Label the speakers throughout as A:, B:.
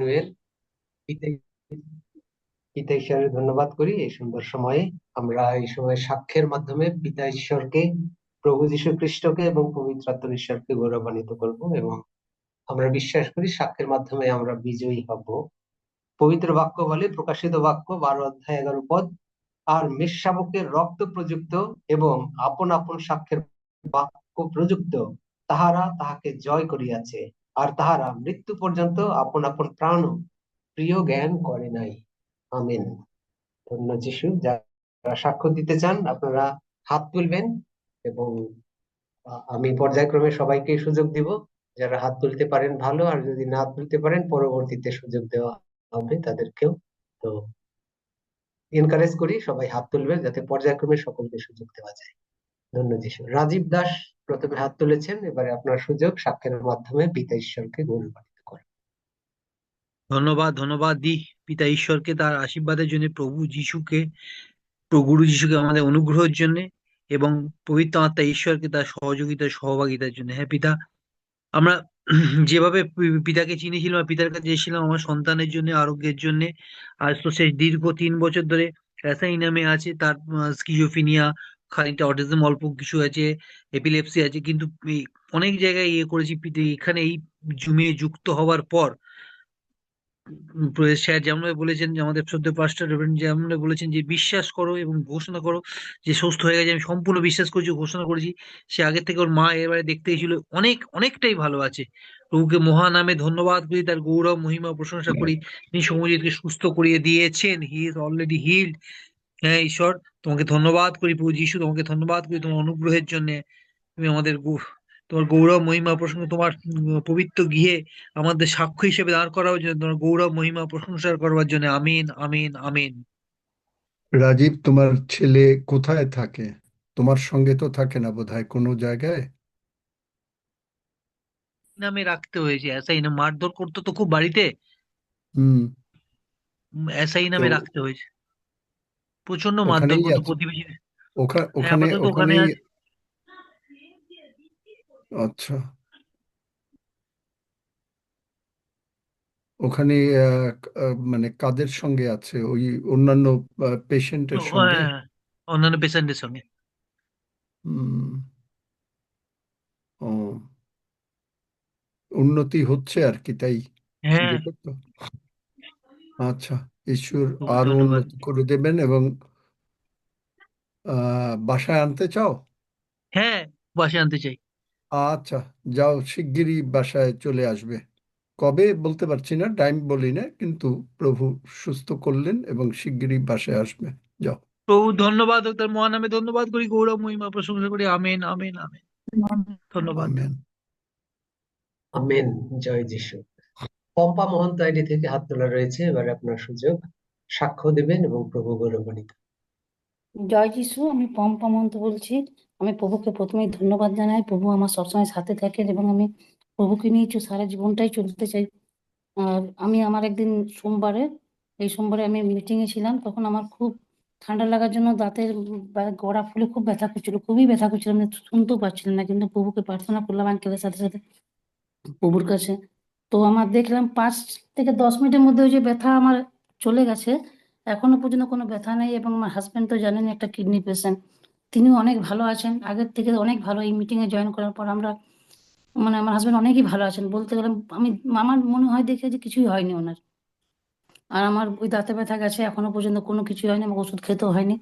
A: Emmanuel. পিতা পিতা ঈশ্বরের ধন্যবাদ করি এই সুন্দর সময়ে। আমরা এই সময় সাক্ষ্যের মাধ্যমে পিতা ঈশ্বরকে, প্রভু যীশু খ্রিস্টকে এবং পবিত্র আত্মার ঈশ্বরকে গৌরবান্বিত করব, এবং আমরা বিশ্বাস করি সাক্ষ্যের মাধ্যমে আমরা বিজয়ী হব। পবিত্র বাক্য বলে, প্রকাশিত বাক্য 12 অধ্যায় 11 পদ, আর মেষশাবকের রক্ত প্রযুক্ত এবং আপন আপন সাক্ষ্যের বাক্য প্রযুক্ত তাহারা তাহাকে জয় করিয়াছে, আর তাহারা মৃত্যু পর্যন্ত আপন আপন প্রাণ প্রিয় জ্ঞান করে নাই। আমেন। ধন্য যিশু। যারা সাক্ষ্য দিতে চান আপনারা হাত তুলবেন, এবং আমি পর্যায়ক্রমে সবাইকে সুযোগ দিব। যারা হাত তুলতে পারেন ভালো, আর যদি না তুলতে পারেন পরবর্তীতে সুযোগ দেওয়া হবে তাদেরকেও। তো এনকারেজ করি সবাই হাত তুলবেন যাতে পর্যায়ক্রমে সকলকে সুযোগ দেওয়া যায়। ধন্য যিশু। রাজীব দাস প্রথমে হাত তুলেছেন, এবারে আপনার সুযোগ সাক্ষরের মাধ্যমে পিতা ঈশ্বরকে গৌরবান্বিত করেন।
B: ধন্যবাদ ধন্যবাদ দি পিতা ঈশ্বরকে তার আশীর্বাদের জন্য, প্রভু গুরু যিশুকে আমাদের অনুগ্রহের জন্য, এবং পবিত্র আত্মা ঈশ্বরকে তার সহযোগিতা সহভাগিতার জন্য। হ্যাঁ পিতা, আমরা যেভাবে পিতাকে চিনেছিলাম আর পিতার কাছে এসেছিলাম আমার সন্তানের জন্য, আরোগ্যের জন্য। আজ তো সে দীর্ঘ 3 বছর ধরে এসআই নামে আছে, তার স্কিজোফিনিয়া, খানিকটা অটিজম, অল্প কিছু আছে, এপিলেপসি আছে, কিন্তু অনেক জায়গায় করেছি এখানে এই জুমে যুক্ত হওয়ার পর স্যার যেমন বলেছেন, যে আমাদের শ্রদ্ধেয় পাস্টার রেভারেন্ড যেমন বলেছেন যে বিশ্বাস করো এবং ঘোষণা করো যে সুস্থ হয়ে গেছে। আমি সম্পূর্ণ বিশ্বাস করছি, ঘোষণা করেছি। সে আগের থেকে ওর মা এবারে দেখতে এসেছিল, অনেকটাই ভালো আছে। প্রভুকে মহা নামে ধন্যবাদ করি, তার গৌরব মহিমা প্রশংসা করি। তিনি সৌম্যজিৎকে সুস্থ করিয়ে দিয়েছেন, হি ইজ অলরেডি হিলড। হ্যাঁ ঈশ্বর, তোমাকে ধন্যবাদ করি। প্রভু যিশু, তোমাকে ধন্যবাদ করি তোমার অনুগ্রহের জন্য। তুমি আমাদের তোমার গৌরব মহিমা প্রসঙ্গ, তোমার পবিত্র গৃহে আমাদের সাক্ষ্য হিসেবে দাঁড় করার জন্য, তোমার গৌরব মহিমা প্রশংসা করবার জন্য। আমিন আমিন আমিন।
C: রাজীব, তোমার ছেলে কোথায় থাকে? তোমার সঙ্গে তো থাকে না বোধহয় কোনো জায়গায়।
B: নামে রাখতে হয়েছে, এসআই নাম, মারধর করতো তো খুব বাড়িতে।
C: হুম।
B: এসআই
C: তো
B: নামে রাখতে হয়েছে, প্রচন্ড মারধর
C: ওখানেই
B: করতো
C: আছে?
B: প্রতিবেশী। হ্যাঁ
C: ওখানে
B: আপাতত ওখানে
C: ওখানেই?
B: আছে।
C: আচ্ছা। ওখানে মানে কাদের সঙ্গে আছে? ওই অন্যান্য পেশেন্টের সঙ্গে?
B: হ্যাঁ, অন্যান্য পেশেন্টের সঙ্গে।
C: হুম। ও, উন্নতি হচ্ছে আর কি, তাই
B: হ্যাঁ,
C: দেখো তো। আচ্ছা, ঈশ্বর
B: খুব
C: আরো
B: ধন্যবাদ।
C: উন্নতি করে দেবেন। এবং বাসায় আনতে চাও?
B: হ্যাঁ, বাসে আনতে চাই।
C: আচ্ছা, যাও, শিগগিরই বাসায় চলে আসবে। কবে বলতে পারছি না, টাইম বলি না, কিন্তু প্রভু সুস্থ করলেন এবং শিগগিরই বাসায় আসবে। যাও।
B: প্রভু ধন্যবাদ ও তার মহানামে ধন্যবাদ করি, গৌরব মহিমা প্রশংসা করি। Amen amen amen. ধন্যবাদ।
C: আমেন।
A: আমেন। জয় যিশু। পম্পা মহন্ত আইডি থেকে হাত তোলা রয়েছে, এবারে আপনার সুযোগ সাক্ষ্য দেবেন এবং প্রভু গৌরবান্বিত।
D: জয় যিশু, আমি পম্পা মহন্ত বলছি। আমি প্রভুকে প্রথমেই ধন্যবাদ জানাই। প্রভু আমার সবসময় সাথে থাকেন এবং আমি প্রভুকে নিয়ে সারা জীবনটাই চলতে চাই। আর আমি আমার একদিন এই সোমবারে আমি মিটিং এ ছিলাম, তখন আমার খুব ঠান্ডা লাগার জন্য দাঁতের গোড়া ফুলে খুব ব্যথা করছিল, খুবই ব্যথা করছিল, আমি শুনতেও পাচ্ছিলাম না, কিন্তু প্রভুকে প্রার্থনা করলাম আঙ্কেলের সাথে সাথে প্রভুর কাছে। তো আমার দেখলাম 5 থেকে 10 মিনিটের মধ্যে ওই যে ব্যথা আমার চলে গেছে। এখনো পর্যন্ত কোনো ব্যথা নেই, এবং আমার হাজবেন্ড তো জানেন একটা কিডনি পেশেন্ট, তিনিও অনেক ভালো আছেন, আগের থেকে অনেক ভালো। এই মিটিং এ জয়েন করার পর আমরা মানে আমার হাজবেন্ড অনেকই ভালো আছেন বলতে গেলে। আমি আমার মনে হয় দেখে যে কিছুই হয়নি ওনার। আর আমার ওই দাঁতে ব্যথা গেছে, এখনো পর্যন্ত কোনো কিছু হয়নি, আমাকে ওষুধ খেতেও হয়নি।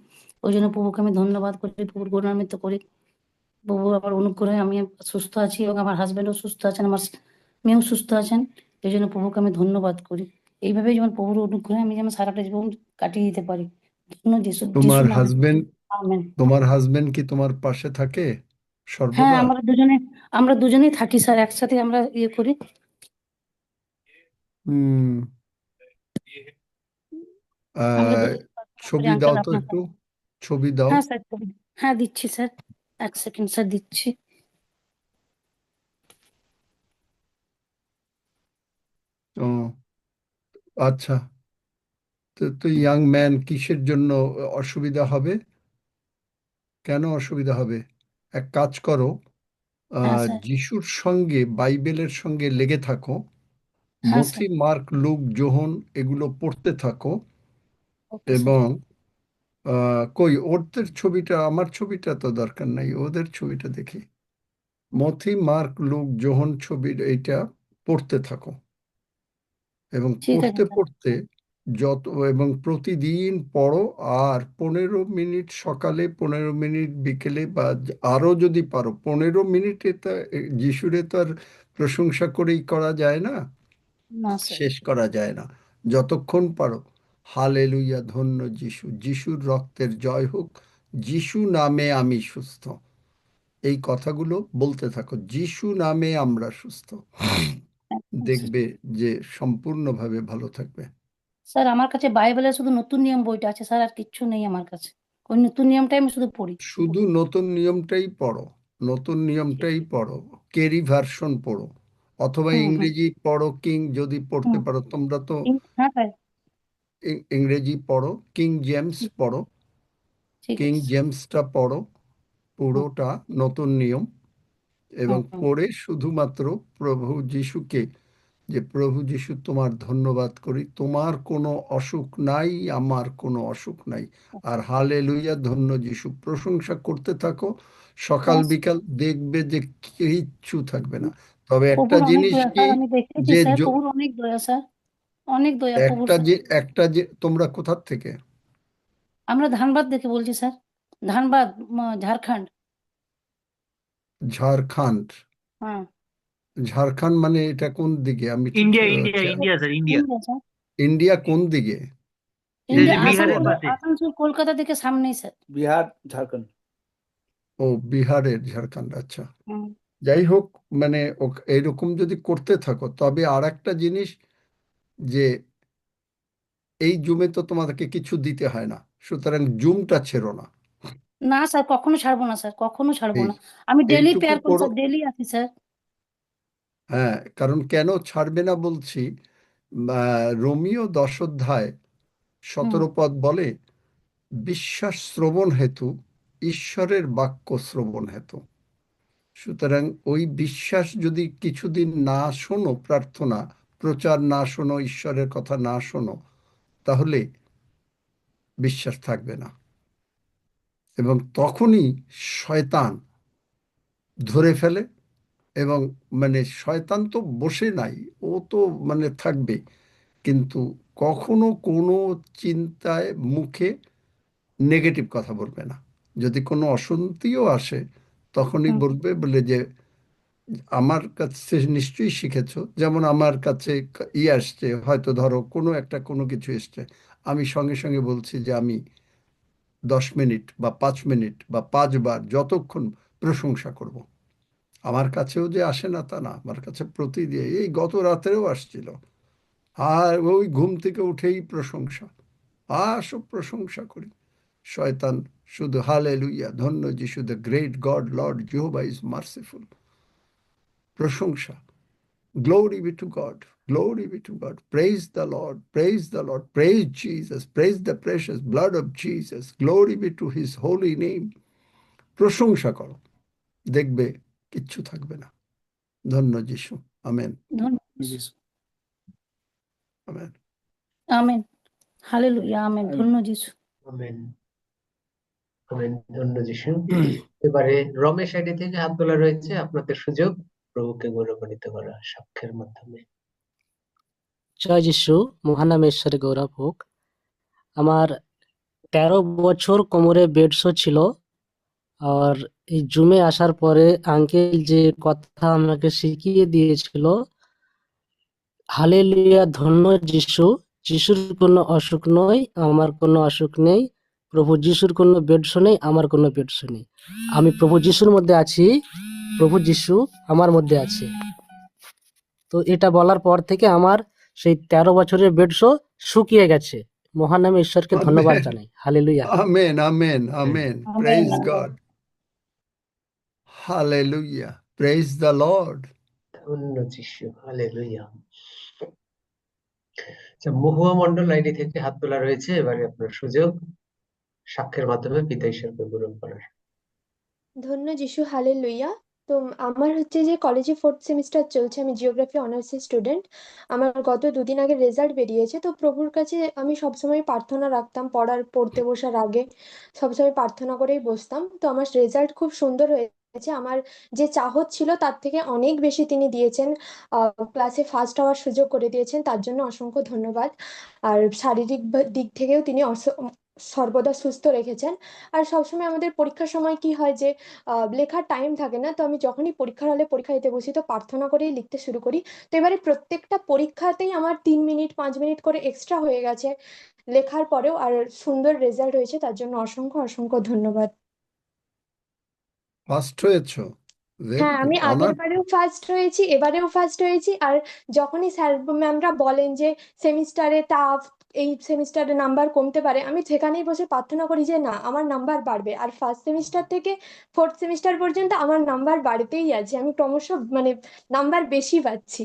D: ওই জন্য প্রভুকে আমি ধন্যবাদ করি, প্রভুর গৌরবান্বিত করি। প্রভু আমার অনুগ্রহে আমি সুস্থ আছি, এবং আমার হাজবেন্ডও সুস্থ আছেন, আমার মেয়েও সুস্থ আছেন। এই জন্য প্রভুকে আমি ধন্যবাদ করি। এইভাবেই যেমন প্রভুর অনুগ্রহে আমি যেমন সারাটা জীবন কাটিয়ে দিতে পারি। ধন্য যিশু,
C: তোমার
D: যিশুর নামে।
C: Husband
D: amen.
C: তোমার হাজবেন্ড কি তোমার পাশে থাকে
D: হ্যাঁ,
C: সর্বদা?
D: আমরা দুজনেই থাকি স্যার, একসাথে আমরা করি।
C: হুম।
D: আমরা
C: আহ,
D: দুজনেই প্রার্থনা করি
C: ছবি দাও
D: আঙ্কেল
C: তো
D: আপনার
C: একটু,
D: কাছে।
C: ছবি দাও।
D: হ্যাঁ স্যার, হ্যাঁ দিচ্ছি স্যার, 1 সেকেন্ড স্যার দিচ্ছি।
C: ও, আচ্ছা। তো তো ইয়াং ম্যান কিসের জন্য অসুবিধা হবে? কেন অসুবিধা হবে? এক কাজ করো,
D: হ্যাঁ স্যার।
C: যিশুর সঙ্গে, বাইবেলের সঙ্গে লেগে থাকো।
D: হ্যাঁ স্যার।
C: মথি, মার্ক, লুক, যোহন এগুলো পড়তে থাকো।
D: Okay sir.
C: এবং কই ওদের ছবিটা, আমার ছবিটা তো দরকার নাই, ওদের ছবিটা দেখি। মথি, মার্ক, লুক, যোহন ছবির এইটা পড়তে থাকো। এবং
D: ঠিক আছে
C: পড়তে
D: স্যার।
C: পড়তে যত, এবং প্রতিদিন পড়ো। আর 15 মিনিট সকালে, 15 মিনিট বিকেলে, বা আরো যদি পারো 15 মিনিটে তা যিশুরে তো আর প্রশংসা করেই করা যায় না,
D: না স্যার।
C: শেষ করা যায় না। যতক্ষণ পারো হালেলুয়া, ধন্য যিশু, যিশুর রক্তের জয় হোক, যিশু নামে আমি সুস্থ, এই কথাগুলো বলতে থাকো। যিশু নামে আমরা সুস্থ।
D: একদম স্যার।
C: দেখবে যে সম্পূর্ণভাবে ভালো থাকবে।
D: স্যার আমার কাছে বাইবেলের শুধু নতুন নিয়ম বইটা আছে স্যার, আর কিচ্ছু নেই আমার কাছে। ওই নতুন নিয়মটাই আমি শুধু পড়ি।
C: শুধু নতুন নিয়মটাই পড়ো, নতুন নিয়মটাই পড়ো। কেরি ভার্সন পড়ো, অথবা
D: হুম হুম
C: ইংরেজি পড়ো, কিং যদি পড়তে
D: হুম।
C: পারো। তোমরা তো
D: হ্যাঁ স্যার।
C: ইংরেজি পড়ো, কিং জেমস
D: হুম,
C: পড়ো।
D: ঠিক
C: কিং
D: আছে স্যার।
C: জেমসটা পড়ো
D: হুম
C: পুরোটা, নতুন নিয়ম। এবং
D: হুম হুম।
C: পড়ে শুধুমাত্র প্রভু যিশুকে, যে প্রভু যিশু তোমার ধন্যবাদ করি, তোমার কোনো অসুখ নাই, আমার কোনো অসুখ নাই। আর হালেলুয়া, ধন্য যিশু প্রশংসা করতে থাকো সকাল
D: হ্যাঁ স্যার।
C: বিকাল। দেখবে যে কিচ্ছু থাকবে না। তবে একটা
D: প্রভুর অনেক
C: জিনিস
D: দয়া
C: কি,
D: স্যার, আমি দেখেছি
C: যে
D: স্যার, প্রভুর অনেক দয়া স্যার, অনেক দয়া প্রভুর স্যার।
C: একটা যে তোমরা কোথার থেকে?
D: আমরা ধানবাদ দেখে বলছি স্যার, ধানবাদ, ঝাড়খণ্ড।
C: ঝাড়খণ্ড?
D: হ্যাঁ।
C: ঝাড়খণ্ড মানে এটা কোন দিকে? আমি ঠিক
B: ইন্ডিয়া ইন্ডিয়া
C: খেয়াল-
B: India sir, India.
D: India sir.
C: India কোন দিকে?
B: এটা
D: ইন্ডিয়া
B: যে
C: ইন্ডিয়া
B: বিহারের
C: কোন?
B: পাশে।
D: আসানসোল কলকাতা থেকে সামনেই স্যার।
E: বিহার, ঝাড়খণ্ড।
C: ও, বিহারের ঝাড়খণ্ড, আচ্ছা।
D: হুম।
C: যাই হোক, মানে এইরকম যদি করতে থাকো, তবে আর একটা জিনিস, যে এই জুমে তো তোমাদেরকে কিছু দিতে হয় না, সুতরাং জুমটা ছেড়ো না।
D: না স্যার, কখনো ছাড়বো না স্যার, কখনো ছাড়বো
C: এই
D: না। আমি ডেলি
C: এইটুকু
D: প্রেয়ার করি
C: করো।
D: স্যার, ডেলি আছি স্যার।
C: হ্যাঁ, কারণ কেন ছাড়বে না বলছি, রোমীয় 10 অধ্যায়
D: হুম
C: 17 পদ বলে, বিশ্বাস শ্রবণ হেতু, ঈশ্বরের বাক্য শ্রবণ হেতু। সুতরাং ওই বিশ্বাস যদি কিছুদিন না শোনো, প্রার্থনা প্রচার না শোনো, ঈশ্বরের কথা না শোনো, তাহলে বিশ্বাস থাকবে না। এবং তখনই শয়তান ধরে ফেলে। এবং মানে শয়তান তো বসে নাই, ও তো মানে থাকবে, কিন্তু কখনো কোনো চিন্তায় মুখে নেগেটিভ কথা বলবে না। যদি কোনো অশান্তিও আসে, তখনই
D: হুম
C: বলবে বলে যে আমার কাছে নিশ্চয়ই শিখেছো। যেমন আমার কাছে আসছে, হয়তো ধরো কোনো একটা কোনো কিছু এসছে, আমি সঙ্গে সঙ্গে বলছি যে আমি 10 মিনিট বা 5 মিনিট বা 5 বার যতক্ষণ প্রশংসা করব। আমার কাছেও যে আসে না তা না, আমার কাছে প্রতিদিন, এই গত রাতেও আসছিল। আর ওই ঘুম থেকে উঠেই প্রশংসা, সব প্রশংসা করি। শয়তান শুধু হালেলুয়া, ধন্য যিশু, the great God Lord Jehovah is merciful, প্রশংসা। Glory be to God. Glory be to God. Praise the Lord. Praise the Lord. Praise Jesus. Praise the precious blood of Jesus. Glory be to his holy name. প্রশংসা করো, দেখবে কিচ্ছু থাকবে না। ধন্য যিশু। Amen.
D: ধন্যবাদ।
C: আমেন।
D: আমেন। হালেলুয়া, আমেন, ধন্য যিশু।
A: আমেন। আমেন, ধন্য যিশু। এবারে রমেশ আইডি থেকে হাত তোলা রয়েছে, আপনাদের সুযোগ প্রভুকে গৌরবান্বিত করা সাক্ষ্যের মাধ্যমে।
F: জয় যিশু, মহান নামে ঈশ্বরের গৌরব হোক। আমার 13 বছর কোমরে বেড শো ছিল। আর এই জুমে আসার পরে আঙ্কেল যে কথা আমাকে শিখিয়ে দিয়েছিল, হালেলুয়া, ধন্য যিশু, যিশুর কোনো অসুখ নয়, আমার কোনো অসুখ নেই, প্রভু যিশুর কোনো বেড শো নেই, আমার কোনো বেড শো নেই। আমি প্রভু যিশুর মধ্যে আছি, প্রভু যিশু আমার মধ্যে আছে। তো এটা বলার পর থেকে আমার সেই 13 বছরের বেড শো শুকিয়ে গেছে। মহান নামে ঈশ্বরকে ধন্যবাদ
C: আমেন।
F: জানাই। Hallelujah.
C: Amen. Amen. Amen.
D: Amen.
C: Praise
D: amen.
C: God. Hallelujah. Praise the Lord.
A: ধন্য যিশু, হালেলুয়া। আচ্ছা, মহুয়া মন্ডল আইডি থেকে হাত তোলা রয়েছে, এবারে আপনার সুযোগ সাক্ষ্যের মাধ্যমে পিতা ঈশ্বরকে গ্রহণ করার।
G: ধন্য যিশু, হালেলুইয়া।
E: তো আমার হচ্ছে যে কলেজে 4th সেমিস্টার চলছে, আমি জিওগ্রাফি অনার্সের স্টুডেন্ট। আমার গত দুদিন আগে রেজাল্ট বেরিয়েছে, তো প্রভুর কাছে আমি সবসময় প্রার্থনা রাখতাম, পড়তে বসার আগে সবসময় প্রার্থনা করেই বসতাম। তো আমার রেজাল্ট খুব সুন্দর হয়েছে, আমার যে চাহত ছিল তার থেকে অনেক বেশি তিনি দিয়েছেন। ক্লাসে ফার্স্ট হওয়ার সুযোগ করে দিয়েছেন, তার জন্য অসংখ্য ধন্যবাদ। আর শারীরিক দিক থেকেও তিনি সর্বদা সুস্থ রেখেছেন। আর সবসময় আমাদের পরীক্ষার সময় কি হয় যে লেখার টাইম থাকে না, তো আমি যখনই পরীক্ষার হলে পরীক্ষা দিতে বসি তো প্রার্থনা করেই লিখতে শুরু করি। তো এবারে প্রত্যেকটা পরীক্ষাতেই আমার 3 মিনিট 5 মিনিট করে এক্সট্রা হয়ে গেছে লেখার পরেও, আর সুন্দর রেজাল্ট হয়েছে, তার জন্য অসংখ্য অসংখ্য ধন্যবাদ।
C: ফার্স্ট হয়েছো, ভেরি
E: হ্যাঁ,
C: গুড।
E: আমি আগের
C: অনার
E: বারেও ফার্স্ট হয়েছি, এবারেও ফার্স্ট হয়েছি। আর যখনই স্যার ম্যামরা বলেন যে সেমিস্টারে টাফ, এই সেমিস্টারে নাম্বার কমতে পারে, আমি সেখানেই বসে প্রার্থনা করি যে না, আমার নাম্বার বাড়বে। আর ফার্স্ট সেমিস্টার থেকে 4th সেমিস্টার পর্যন্ত আমার নাম্বার বাড়তেই আছে, আমি ক্রমশ মানে নাম্বার বেশি পাচ্ছি।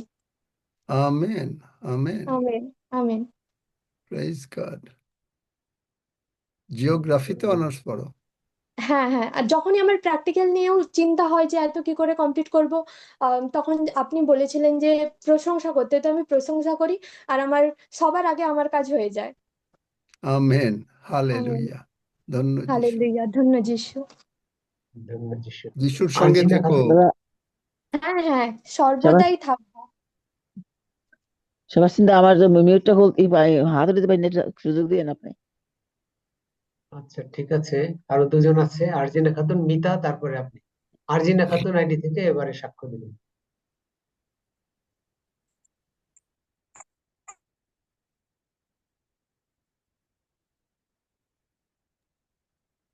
C: Amen, amen,
E: amen. Amen.
C: Praise God. জিওগ্রাফিতে অনার্স পড়ো?
E: হ্যাঁ, হ্যাঁ, আর যখনই আমার প্র্যাকটিক্যাল নিয়েও চিন্তা হয় যে এত কি করে কমপ্লিট করব, তখন আপনি বলেছিলেন যে প্রশংসা করতে, তো আমি প্রশংসা করি। আর আমার সবার আগে আমার কাজ হয়ে যায়।
C: Amen,
E: amen.
C: হালেলুয়া, ধন্য যিশু।
E: হালেলুয়া, ধন্য যিশু।
A: ধন্যবাদ যিশু।
C: যিশুর
A: আর
C: সঙ্গে
A: জিনা
C: থেকো।
A: খাতুন,
F: দাদা
E: হ্যাঁ, হ্যাঁ,
F: সেবা
E: সর্বদাই থাকবো।
F: সেবাস্টিন দা, আমার মিউটটা হাত দিতে পারি না, এটা সুযোগ দিয়ে আপনি।
A: আচ্ছা ঠিক আছে। আরো দুজন আছে, আরজিনা খাতুন, মিতা, তারপরে আপনি। আরজিনা খাতুন আইডি থেকে এবারে সাক্ষ্য দিবেন।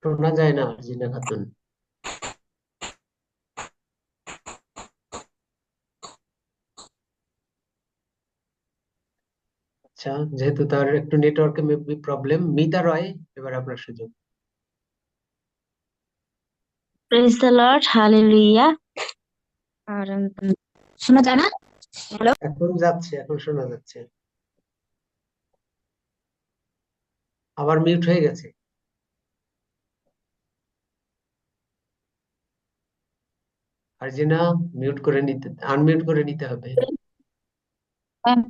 A: শোনা যায় না আরজিনা খাতুন। আচ্ছা, যেহেতু তার একটু নেটওয়ার্কে প্রবলেম, মিতা রয়, এবার আপনার সুযোগ।
G: Praise the Lord, hallelujah. আর শোনা যায় না? হ্যালো।
A: এখন যাচ্ছে, এখন শোনা যাচ্ছে। আবার মিউট হয়ে গেছে। আরজিনা, মিউট করে নিতে, আনমিউট করে নিতে হবে।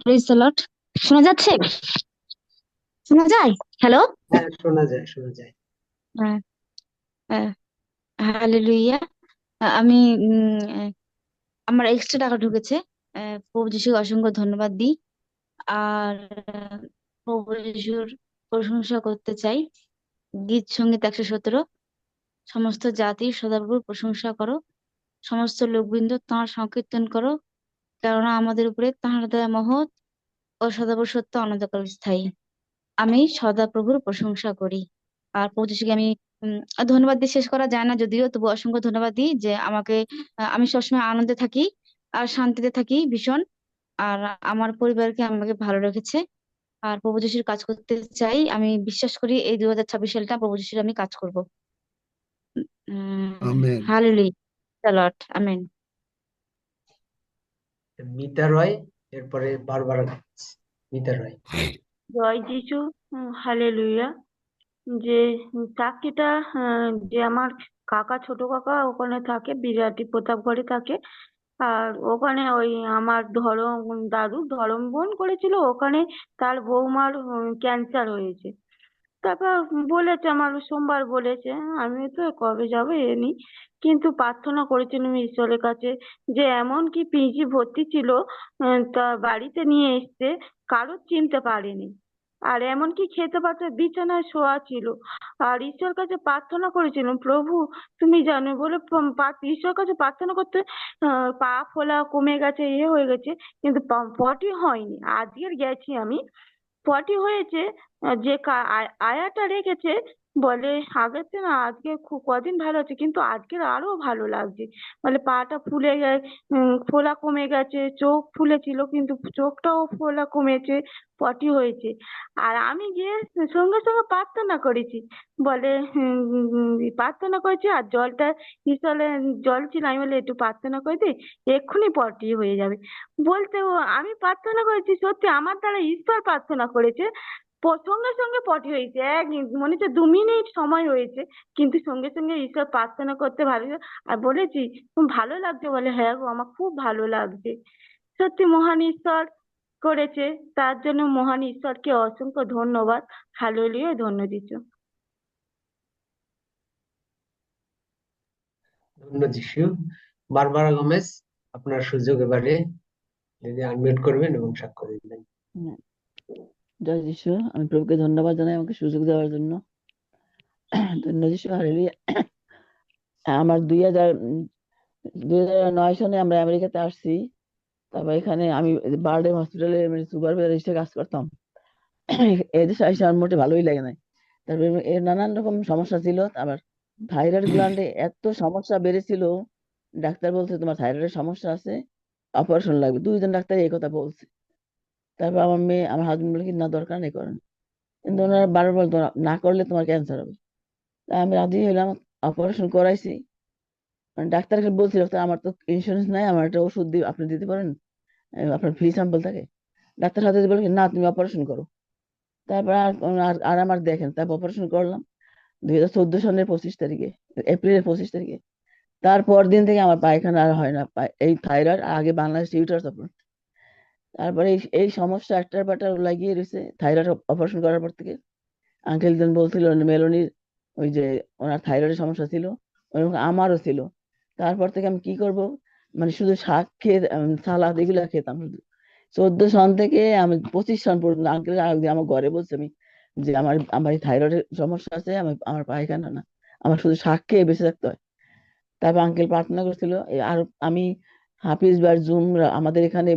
G: Praise the Lord. শোনা যাচ্ছে? শোনা যায়? হ্যালো।
A: হ্যাঁ, শোনা যায়, শোনা যায়।
G: হালেলুয়া। আমি আমার এক্সট্রা টাকা ঢুকেছে। প্রভু যিশুকে অসংখ্য ধন্যবাদ দিই। আর প্রভু যিশুর প্রশংসা করতে চাই। গীত সঙ্গীত 117, সমস্ত জাতির সদাপ্রভুর প্রশংসা করো, সমস্ত লোকবৃন্দ তাঁর সংকীর্তন করো, কেননা আমাদের উপরে তাঁহার দয়া মহৎ ও সদাপ্রভু সত্য অনন্তকাল স্থায়ী। আমি সদাপ্রভুর প্রশংসা করি। আর প্রভু যিশুকে আমি ধন্যবাদ দিয়ে শেষ করা যায় না যদিও, তবু অসংখ্য ধন্যবাদ দিই যে আমাকে আমি সবসময় আনন্দে থাকি আর শান্তিতে থাকি ভীষণ। আর আমার পরিবারকে আমাকে ভালো রেখেছে। আর প্রভু যিশুর কাজ করতে চাই। আমি বিশ্বাস করি এই 2026 সালটা প্রভু যিশুর আমি কাজ করব।
C: Amen.
G: Hallelujah, Lord, amen.
A: Mita Roy, এরপরে বারবারা গাছ। মিতা রয়।
H: জয় যিশু, হালেলুয়া। যে চাকরিটা, যে আমার কাকা, ছোট কাকা ওখানে থাকে, বিরাটি প্রতাপগড়ে থাকে। আর ওখানে ওই আমার দাদু ধরম বোন করেছিল ওখানে, তার বৌমার ক্যান্সার হয়েছে। তারপর বলেছে, আমার সোমবার বলেছে, আমি তো কবে যাবো এ নিয়ে, কিন্তু প্রার্থনা করেছিলাম ঈশ্বরের কাছে যে এমন কি পিজি ভর্তি ছিল, তা বাড়িতে নিয়ে এসছে, কারোর চিনতে পারেনি। আর এমনকি খেতে পারতে বিছানায় শোয়া ছিল। আর ঈশ্বর কাছে প্রার্থনা করেছিলাম, প্রভু তুমি জানো বলে ঈশ্বর কাছে প্রার্থনা করতে পা ফোলা কমে গেছে, হয়ে গেছে, কিন্তু পটি হয়নি। আজকের গেছি আমি, পটি হয়েছে। যে আয়াটা রেখেছে, বলে আগের থেকে না আজকে খুব কদিন ভালো আছে, কিন্তু আজকের আরো ভালো লাগছে। বলে পাটা ফুলে ফোলা কমে গেছে, চোখ ফুলেছিল কিন্তু চোখটাও ফোলা কমেছে, পটি হয়েছে। আর আমি গিয়ে সঙ্গে সঙ্গে প্রার্থনা করেছি। বলে প্রার্থনা করেছি, আর জলটা ঈশ্বরে জল ছিল, আমি বলে একটু প্রার্থনা করে দিই, এক্ষুনি পটি হয়ে যাবে। বলতে আমি প্রার্থনা করেছি, সত্যি আমার দ্বারা ঈশ্বর প্রার্থনা করেছে। সঙ্গে সঙ্গে পটি হয়েছে, মনে হচ্ছে 2 মিনিট সময় হয়েছে, কিন্তু সঙ্গে সঙ্গে ঈশ্বর প্রার্থনা করতে ভালো। আর বলেছি ভালো লাগছে, বলে হ্যাঁ গো আমার খুব ভালো লাগছে। সত্যি মহান ঈশ্বর করেছে, তার জন্য মহান ঈশ্বরকে অসংখ্য ধন্যবাদ। হালেলুয়া, ধন্য যিশু।
A: ধন্য যিশু। বারবারা গোমেজ, আপনার সুযোগ এবারে, যদি আনমিউট করবেন এবং সাক্ষ্য দিবেন।
I: হ্যাঁ, জয় যিশু। আমি প্রভুকে ধন্যবাদ জানাই আমাকে সুযোগ দেওয়ার জন্য। ধন্য যিশু, হালেলুয়া। আমার 2009 সনে আমরা আমেরিকাতে আসছি। তারপর এখানে আমি বার্ডে হসপিটালে সুপারভাইজার হিসেবে কাজ করতাম। এদেশে এসে আমার মোটে ভালোই লাগে নাই। তারপরে এর নানান রকম সমস্যা ছিল। আবার থাইরয়েড গ্ল্যান্ডে এত সমস্যা বেড়েছিল, ডাক্তার বলছে তোমার থাইরয়েডের সমস্যা আছে, অপারেশন লাগবে। 2 জন ডাক্তার এই কথা বলছে। তারপর আমার হাজবেন্ড বলে কি না, দরকার নেই করেন। কিন্তু ওনারা বারবার বলতো না করলে তোমার ক্যান্সার হবে। তাই আমি রাজি হলাম, অপারেশন করাইছি। মানে ডাক্তারকে বলছি ডাক্তার আমার তো ইন্স্যুরেন্স নাই, আমার একটা ওষুধ আপনি দিতে পারেন, আপনার ফ্রি স্যাম্পল থাকে। ডাক্তার সাথে বলে কি, না তুমি অপারেশন করো। তারপর আর আমার দেখেন, তারপর অপারেশন করলাম 2014 সনের 25 তারিখে, এপ্রিলের 25 তারিখে। তারপর দিন থেকে আমার পায়খানা আর হয় না। এই থাইরয়েড, আগে বাংলাদেশ ইউটারাস অপারেশন। তারপরে এই সমস্যা একটার পর একটা লাগিয়ে রয়েছে থাইরয়েড অপারেশন করার পর থেকে। আঙ্কেল জন বলছিল মেলোনির ওই যে ওনার থাইরয়েডের সমস্যা ছিল, ওরকম আমারও ছিল। তারপর থেকে আমি কি করব, মানে শুধু শাক খেয়ে সালাদ এগুলা খেতাম শুধু। 14 সন থেকে আমি 25 সন পর্যন্ত আঙ্কেল আমার ঘরে বলছে আমি যে আমার আমার থাইরয়েডের সমস্যা আছে, আমার পায়খানা না, আমার শুধু শাক খেয়ে বেঁচে থাকতে হয়। তারপর আঙ্কেল প্রার্থনা করছিল। আর আমি হাফিজ বার জুম আমাদের এখানে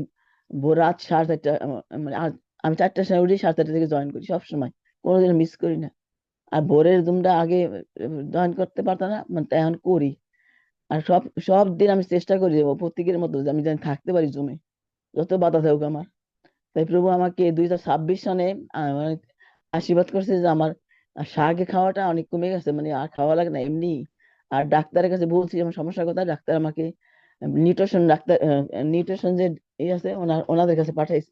I: রাত 4:30, মানে আমি 4টার সময় উঠি, 4:30 থেকে জয়েন করি সবসময়, কোনোদিন মিস করি না। আর ভোরের জুমটা আগে জয়েন করতে পারতাম না, মানে তাই এখন করি। আর সব সব দিন আমি চেষ্টা করি যাবো প্রত্যেকের মতো যে আমি যেন থাকতে পারি জুমে, যত বাধা থাকুক আমার। তাই প্রভু আমাকে 2026 সনে মানে আশীর্বাদ করছে যে আমার শাকে খাওয়াটা অনেক কমে গেছে, মানে আর খাওয়া লাগে না এমনি। আর ডাক্তারের কাছে বলছি আমার সমস্যার কথা, ডাক্তার আমাকে নিউট্রিশন যে আছে ওনাদের কাছে পাঠাইছে।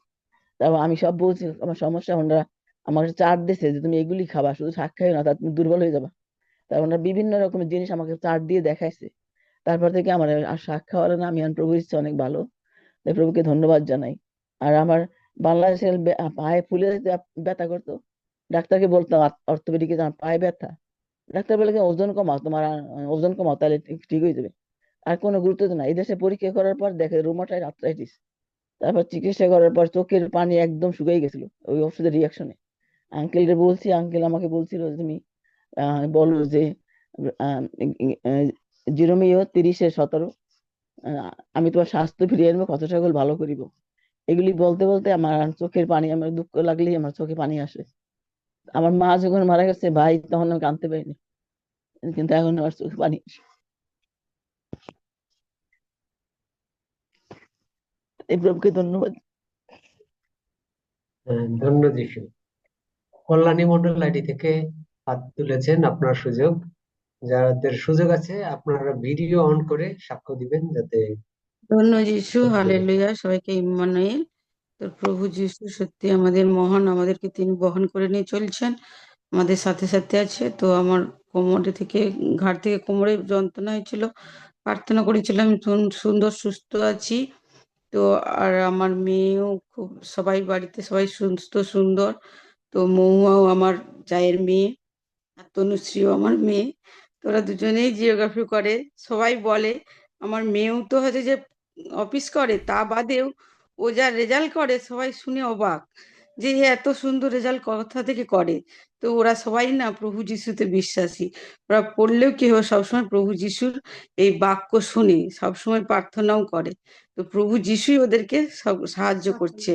I: তারপর আমি সব বলছি আমার সমস্যা, ওনারা আমার চার্ট দিয়েছে যে তুমি এগুলি খাবা, শুধু শাক খাইও না, তা তুমি দুর্বল হয়ে যাবা। তারপর ওনারা বিভিন্ন রকমের জিনিস আমাকে চার্ট দিয়ে দেখাইছে। তারপর থেকে আমার আর শাক খাওয়া লাগে না। আমি এখন প্রভুর ইচ্ছে অনেক ভালো, তাই প্রভুকে ধন্যবাদ জানাই। আর আমার বাংলাদেশের পায়ে ফুলে যেতে ব্যথা করতো, ডাক্তারকে বলতাম অর্থোপেডিকে আমার পায়ে ব্যথা, ডাক্তার বলে কি, ওজন কমাও, তোমার ওজন কমাও তাহলে ঠিক হয়ে যাবে। আর কোনো গুরুত্ব তো না। এই দেশে পরীক্ষা করার পর দেখে রুমাটয়েড আর্থ্রাইটিস। তারপর চিকিৎসা করার পর চোখের পানি একদম শুকিয়ে গেছিল ওই ওষুধের রিয়াকশনে। আঙ্কেলকে বলছি, আঙ্কেল আমাকে বলছিল যে তুমি বলো যে জিরোমিও 30:17, আমি তোমার স্বাস্থ্য ফিরিয়ে আনবো, কত সকল ভালো করিব। এগুলি বলতে বলতে আমার চোখের পানি, আমার দুঃখ লাগলেই আমার চোখে পানি আসে। আমার মা যখন মারা গেছে ভাই, তখন আমি কাঁদতে পারিনি, কিন্তু এখন আমার চোখে পানি আসে। এই প্রভুকে ধন্যবাদ।
A: ধন্য যিশু। কল্যাণী মন্ডল আইডি থেকে হাত তুলেছেন, আপনার সুযোগ। যাদের সুযোগ আছে আপনারা ভিডিও অন করে সাক্ষ্য দিবেন, যাতে
J: ধন্য যিশু, হালেলুয়া। সবাইকে ইম্মানুয়েল। তো প্রভু যিশু সত্যি আমাদের মহান, আমাদেরকে তিনি বহন করে নিয়ে চলছেন, আমাদের সাথে সাথে আছে। তো আমার কোমরে থেকে, ঘাড় থেকে কোমরে যন্ত্রণা হয়েছিল, প্রার্থনা করেছিলাম, সুন্দর সুস্থ আছি। তো আর আমার মেয়েও খুব, সবাই বাড়িতে সবাই সুস্থ সুন্দর। তো মহুয়াও আমার জায়ের মেয়ে, আর তনুশ্রীও আমার মেয়ে। তো ওরা দুজনেই জিওগ্রাফি করে। সবাই বলে, আমার মেয়েও তো হচ্ছে যে অফিস করে, তা বাদেও ও যা রেজাল্ট করে সবাই শুনে অবাক, যে এ এত সুন্দর রেজাল্ট কোথা থেকে করে। তো ওরা সবাই না প্রভু যিশুতে বিশ্বাসী। ওরা পড়লেও কি হবে, সবসময় প্রভু যিশুর এই বাক্য শুনে সবসময় প্রার্থনাও করে। তো প্রভু যিশুই ওদেরকে সব সাহায্য করছে।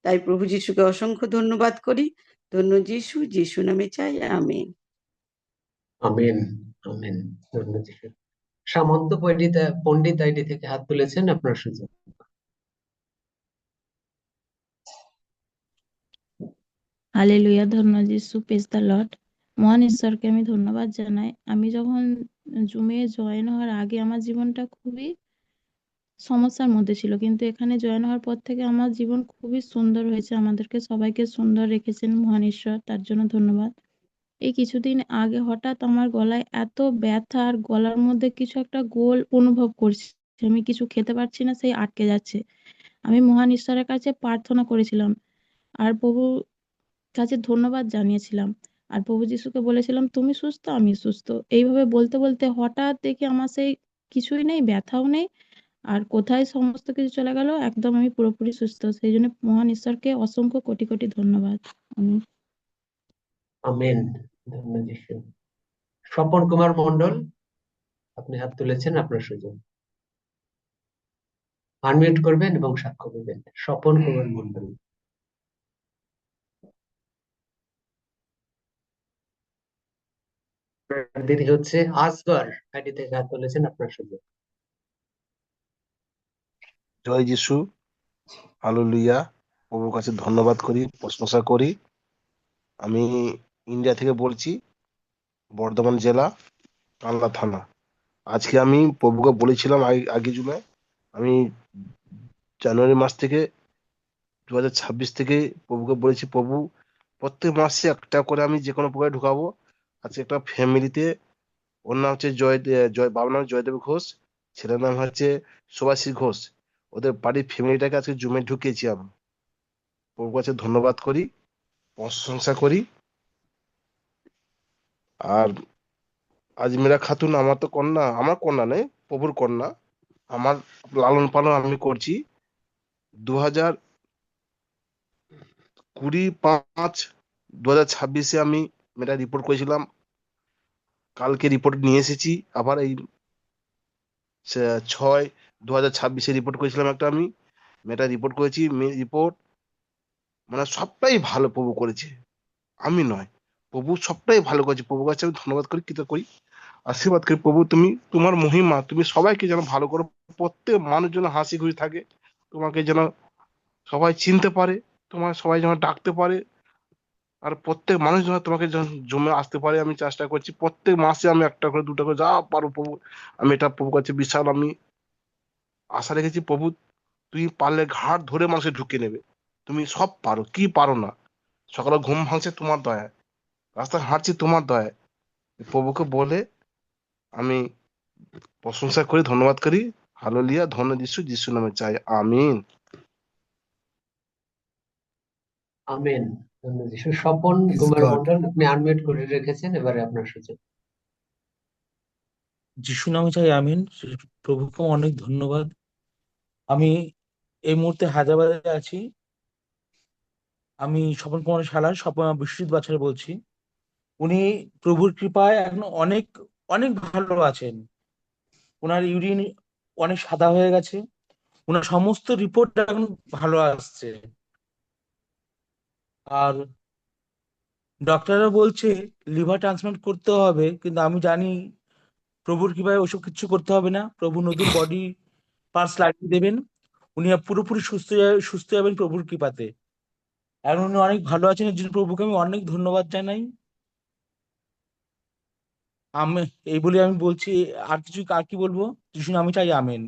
J: তাই প্রভু যিশুকে অসংখ্য ধন্যবাদ করি। ধন্য যিশু, যিশু নামে চাই, আমেন।
A: Amen, amen. ধন্য যিশু। সামন্ত পণ্ডিত আইডি থেকে হাত তুলেছেন, আপনার সুযোগ।
K: হালেলুয়া, ধন্য যিশু, প্রেজ দ্য লর্ড। মহান ঈশ্বরকে আমি ধন্যবাদ জানাই। আমি যখন জুমে জয়েন হওয়ার আগে আমার জীবনটা খুবই সমস্যার মধ্যে ছিল, কিন্তু এখানে জয়েন হওয়ার পর থেকে আমার জীবন খুবই সুন্দর হয়েছে। আমাদেরকে সবাইকে সুন্দর রেখেছেন মহান ঈশ্বর, তার জন্য ধন্যবাদ। এই কিছুদিন আগে হঠাৎ আমার গলায় এত ব্যথা আর গলার মধ্যে কিছু একটা গোল অনুভব করছি, আমি কিছু খেতে পারছি না, সেই আটকে যাচ্ছে। আমি মহান ঈশ্বরের কাছে প্রার্থনা করেছিলাম আর প্রভুর কাছে ধন্যবাদ জানিয়েছিলাম, আর প্রভু যিশুকে বলেছিলাম তুমি সুস্থ আমি সুস্থ। এইভাবে বলতে বলতে হঠাৎ দেখি আমার সেই কিছুই নেই, ব্যথাও নেই, আর কোথায় সমস্ত কিছু চলে গেল, একদম আমি পুরোপুরি সুস্থ। সেই জন্য মহান ঈশ্বরকে অসংখ্য কোটি কোটি ধন্যবাদ। আমি
A: আমেন। ধন্যবাদ যিশু। স্বপন কুমার মণ্ডল, আপনি হাত তুলেছেন, আপনার সুযোগ। আনমিউট করবেন এবং সাক্ষ্য দেবেন। স্বপন কুমার মণ্ডল। দিদি হচ্ছে আসগর আইডি থেকে হাত তুলেছেন, আপনার সুযোগ।
L: জয় যিশু, হালেলুয়া। প্রভুর কাছে ধন্যবাদ করি, প্রশংসা করি। আমি ইন্ডিয়া থেকে বলছি, বর্ধমান জেলা, কানলা থানা। আজকে আমি প্রভুকে বলেছিলাম আগে জুনে, আমি জানুয়ারি মাস থেকে 2026 থেকে প্রভুকে বলেছি, প্রভু প্রত্যেক মাসে একটা করে আমি যে কোনো প্রকারে ঢুকাবো। আজকে একটা ফ্যামিলিতে, ওর নাম হচ্ছে বাবার নাম জয়দেব ঘোষ, ছেলের নাম হচ্ছে সুভাষিস ঘোষ। ওদের বাড়ির ফ্যামিলিটাকে আজকে জুমে ঢুকিয়েছি। আমি প্রভুর কাছে ধন্যবাদ করি, প্রশংসা করি। আর আজমিরা খাতুন আমার তো কন্যা, আমার কন্যা নেই, প্রভুর কন্যা। আমার লালন পালন আমি করছি। 2020-5-2026 আমি মেয়েটা রিপোর্ট করেছিলাম। কালকে রিপোর্ট নিয়ে এসেছি। আবার এই 6-2026 রিপোর্ট করেছিলাম একটা, আমি মেয়েটা রিপোর্ট করেছি। রিপোর্ট মানে সবটাই ভালো প্রভু করেছে, আমি নয়, প্রভু সবটাই ভালো করেছে। প্রভুর কাছে আমি ধন্যবাদ করি, কৃতজ্ঞ করি, আশীর্বাদ করি। প্রভু তুমি, তোমার মহিমা, তুমি সবাইকে যেন ভালো করো, প্রত্যেক মানুষ যেন হাসি খুশি থাকে, তোমাকে যেন সবাই চিনতে পারে, তোমার সবাই যেন ডাকতে পারে, আর প্রত্যেক মানুষ যেন তোমাকে যেন জমে আসতে পারে। আমি চেষ্টা করছি প্রত্যেক মাসে আমি একটা করে দুটো করে যা পারো প্রভু, আমি এটা প্রভুর কাছে বিশাল আমি আশা রেখেছি। প্রভু তুমি পারলে ঘাট ধরে মানুষের ঢুকিয়ে নেবে, তুমি সব পারো, কি পারো না। সকালে ঘুম ভাঙছে তোমার দয়ায়, রাস্তায় হাঁটছি তোমার দয়ায়। প্রভুকে বলে আমি প্রশংসা করি, ধন্যবাদ করি। হালেলুয়া, ধন্য যিশু, যিশু নামে চাই, আমিন।
A: আমেন। ধন্যবাদ যিশু। Swapan
C: praise
A: Kumar
C: God.
A: মণ্ডল, আপনি আনমিউট করে রেখেছেন, এবারে আপনার সুযোগ।
M: যিশু নামে চাই, আমিন। প্রভুকে অনেক ধন্যবাদ। আমি এই মুহূর্তে হায়দ্রাবাদে আছি। আমি স্বপন কুমার শালার, স্বপন বিশ্বজিৎ বাছার বলছি। উনি প্রভুর কৃপায় এখন অনেক অনেক ভালো আছেন। ওনার ইউরিন অনেক সাদা হয়ে গেছে, ওনার সমস্ত রিপোর্ট এখন ভালো আসছে। আর ডক্টররা বলছে লিভার ট্রান্সপ্লান্ট করতে হবে, কিন্তু আমি জানি প্রভুর কৃপায় ওসব কিছু করতে হবে না। প্রভু নতুন বডি পার্টস লাগিয়ে দেবেন, উনি পুরোপুরি সুস্থ যাবেন প্রভুর কৃপাতে। এখন উনি অনেক ভালো আছেন, এর জন্য প্রভুকে আমি অনেক ধন্যবাদ জানাই। আমি এই বলে আমি বলছি, আর কিছু আর কি বলবো। যিশু আমি চাই, আমেন।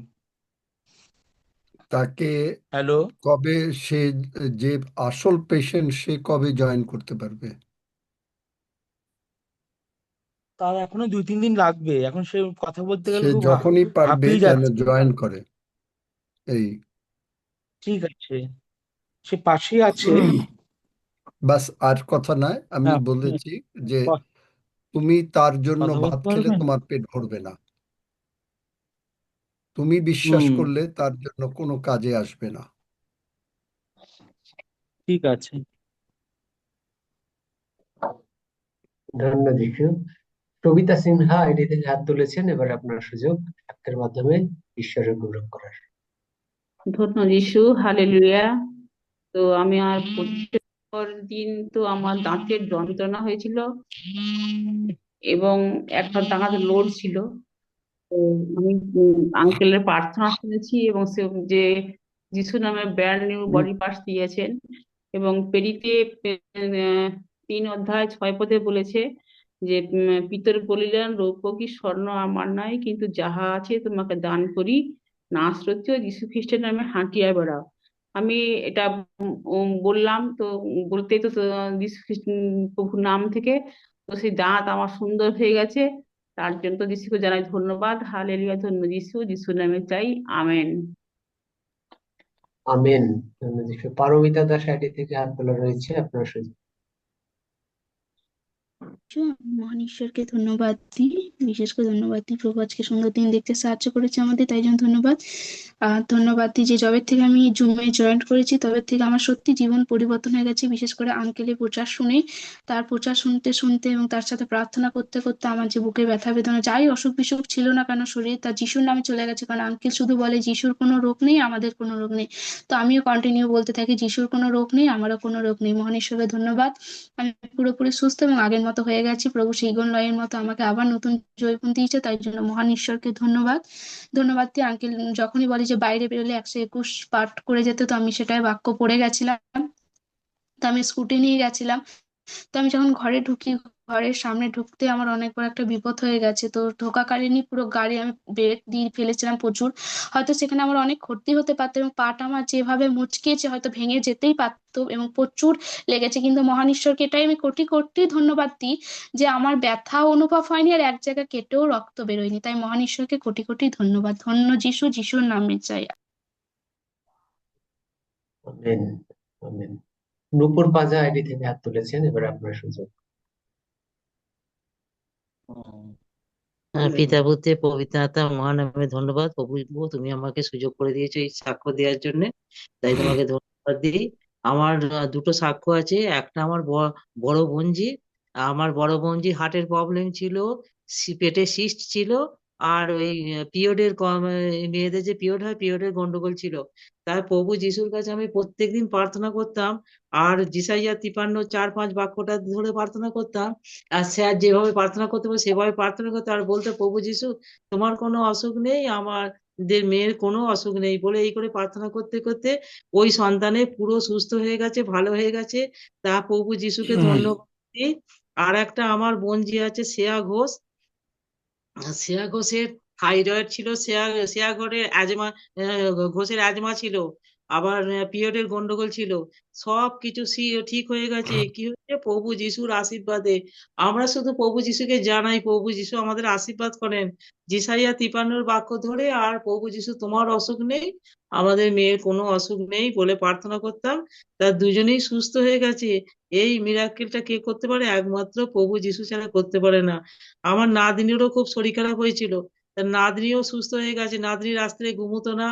C: তাকে
M: হ্যালো।
C: কবে সে, যে আসল পেশেন্ট, সে কবে জয়েন করতে পারবে?
M: তার এখনো 2-3 দিন লাগবে। এখন সে কথা বলতে গেলে
C: সে
M: খুব
C: যখনই পারবে
M: হাঁপিয়ে
C: যেন
M: যাচ্ছে।
C: জয়েন করে। এই
M: ঠিক আছে, সে পাশেই আছে।
C: বাস, আর কথা নয়। আমি
M: হ্যাঁ,
C: বলেছি যে তুমি তার জন্য
M: কথা
C: ভাত
M: বলতে
C: খেলে
M: পারবেন।
C: তোমার পেট ভরবে না। তুমি বিশ্বাস
M: হুম,
C: করলে তার জন্য কোনো কাজে আসবে না।
M: ঠিক আছে।
A: ধন্যবাদ যিশু। সবিতা সিনহা আইডি থেকে হাত তুলেছেন, এবার আপনার সুযোগ সাক্ষ্যের মাধ্যমে ঈশ্বরের গৌরব করার।
N: ধন্য যিশু, হালেলুয়া। তো আমি আর পর দিন তো আমার দাঁতের যন্ত্রণা হয়েছিল এবং একটা দাঁত লড়ছিল। তো আমি আঙ্কেলের প্রার্থনা শুনেছি এবং সে যে যিশু নামে ব্র্যান্ড নিউ বডি পার্টস দিয়েছেন, এবং পেরিতে 3 অধ্যায় 6 পদে বলেছে যে পিতর বলিলেন, রৌপ্য কি স্বর্ণ আমার নাই, কিন্তু যাহা আছে তোমাকে দান করি। নাসরতীয় যীশু খ্রিস্টের নামে হাঁটিয়া বেড়াও। আমি এটা বললাম তো, বলতেই তো যীশু খ্রিস্ট প্রভুর নাম থেকে তো সেই দাঁত আমার সুন্দর হয়ে গেছে। তার জন্য তো যীশুকে জানাই ধন্যবাদ। হালেলুয়া, ধন্য যীশু, যিশুর নামে চাই, আমেন।
A: আমেন। ধন্যবাদ যিশু। পারমিতা দাস আইডি থেকে হাত তোলা রয়েছে, আপনার সুযোগ।
K: আমি মহান ঈশ্বরকে ধন্যবাদ দিই, বিশেষ করে ধন্যবাদ দিই প্রভু আজকে সুন্দর দিন দেখতে সাহায্য করেছে আমাদের, তাই জন্য ধন্যবাদ। আর ধন্যবাদ দিই যে যবে থেকে আমি জুমে জয়েন করেছি তবে থেকে আমার সত্যি জীবন পরিবর্তন হয়ে গেছে, বিশেষ করে আঙ্কেলের প্রচার শুনে, তার প্রচার শুনতে শুনতে এবং তার সাথে প্রার্থনা করতে করতে আমার যে বুকে ব্যথা বেদনা যাই অসুখ বিসুখ ছিল না কেন শরীরে, তা যিশুর নামে চলে গেছে। কারণ আঙ্কেল শুধু বলে যিশুর কোনো রোগ নেই, আমাদের কোনো রোগ নেই। তো আমিও কন্টিনিউ বলতে থাকি যিশুর কোনো রোগ নেই, আমারও কোনো রোগ নেই। মহান ঈশ্বরের ধন্যবাদ, আমি পুরোপুরি সুস্থ এবং আগের মতো হয়ে গেছি। প্রভু সেইগুন লয়ের মতো আমাকে আবার নতুন জয়গুণ দিয়েছে, তাই জন্য মহান ঈশ্বরকে ধন্যবাদ। ধন্যবাদ দিয়ে আঙ্কেল যখনই বলে যে বাইরে বেরোলে 121 পাঠ করে যেতে, তো আমি সেটাই বাক্য পড়ে গেছিলাম। তো আমি স্কুটি নিয়ে গেছিলাম, তো আমি যখন ঘরে ঢুকি, ঘরের সামনে ঢুকতে আমার অনেক বড় একটা বিপদ হয়ে গেছে। তো ঢোকাকালীনই পুরো গাড়ি আমি ব্রেক দিয়ে ফেলেছিলাম প্রচুর, হয়তো সেখানে আমার অনেক ক্ষতি হতে পারতো এবং পাটা আমার যেভাবে মুচকিয়েছে হয়তো ভেঙে যেতেই পারতো এবং প্রচুর লেগেছে। কিন্তু মহান ঈশ্বরকে এটাই আমি কোটি কোটি ধন্যবাদ দিই যে আমার ব্যথা অনুভব হয়নি আর এক জায়গা কেটেও রক্ত বেরোয়নি। তাই মহান ঈশ্বরকে কোটি কোটি ধন্যবাদ। ধন্য যিশু, যিশুর নামে চাই।
A: আমেন। আমেন। নূপুর পাজা আইডি থেকে হাত তুলেছেন, এবার আপনার সুযোগ।
O: পিতা পুত্র পবিত্র আত্মা মহান নামে ধন্যবাদ। প্রভু তুমি আমাকে সুযোগ করে দিয়েছো এই সাক্ষ্য দেওয়ার জন্য, তাই তোমাকে ধন্যবাদ দিই। আমার দুটো সাক্ষ্য আছে। একটা আমার বড় বোনজি, আমার বড় বোনজি হার্টের প্রবলেম ছিল, পেটে সিস্ট ছিল, আর ওই পিরিয়ডের মেয়েদের যে পিরিয়ড হয় পিরিয়ডের গন্ডগোল ছিল। তাই প্রভু যিশুর কাছে আমি প্রত্যেকদিন প্রার্থনা করতাম, আর যিশাইয়া 53:4-5 বাক্যটা ধরে প্রার্থনা করতাম। আর স্যার যেভাবে প্রার্থনা করতে বলে সেভাবে প্রার্থনা করতে, আর বলতে প্রভু যিশু তোমার কোনো অসুখ নেই, আমাদের মেয়ের কোনো অসুখ নেই বলে এই করে প্রার্থনা করতে করতে ওই সন্তানের পুরো সুস্থ হয়ে গেছে, ভালো হয়ে গেছে। তা প্রভু যিশুকে ধন্যবাদ দিই। আর একটা আমার বোনজি আছে শ্রেয়া ঘোষ, শ্রেয়া ঘোষের থাইরয়েড ছিল, শ্রেয়া ঘোষের অ্যাজমা, ঘোষের অ্যাজমা ছিল, আবার পিরিয়ডের গন্ডগোল ছিল। সব কিছু ঠিক হয়ে গেছে। কি হয়েছে? প্রভু যিশুর আশীর্বাদে। আমরা শুধু প্রভু যিশুকে জানাই, প্রভু যিশু আমাদের আশীর্বাদ করেন যিশাইয়া 53 বাক্য ধরে। আর প্রভু যিশু তোমার অসুখ নেই, আমাদের মেয়ের কোনো অসুখ নেই বলে প্রার্থনা করতাম, তার দুজনেই সুস্থ হয়ে গেছে। এই মিরাকেলটা কে করতে পারে? একমাত্র প্রভু যিশু ছাড়া করতে পারে না। আমার নাতনিরও খুব শরীর খারাপ হয়েছিল, তা নাতনিও সুস্থ হয়ে গেছে। নাতনি রাস্তায় ঘুমোতো না,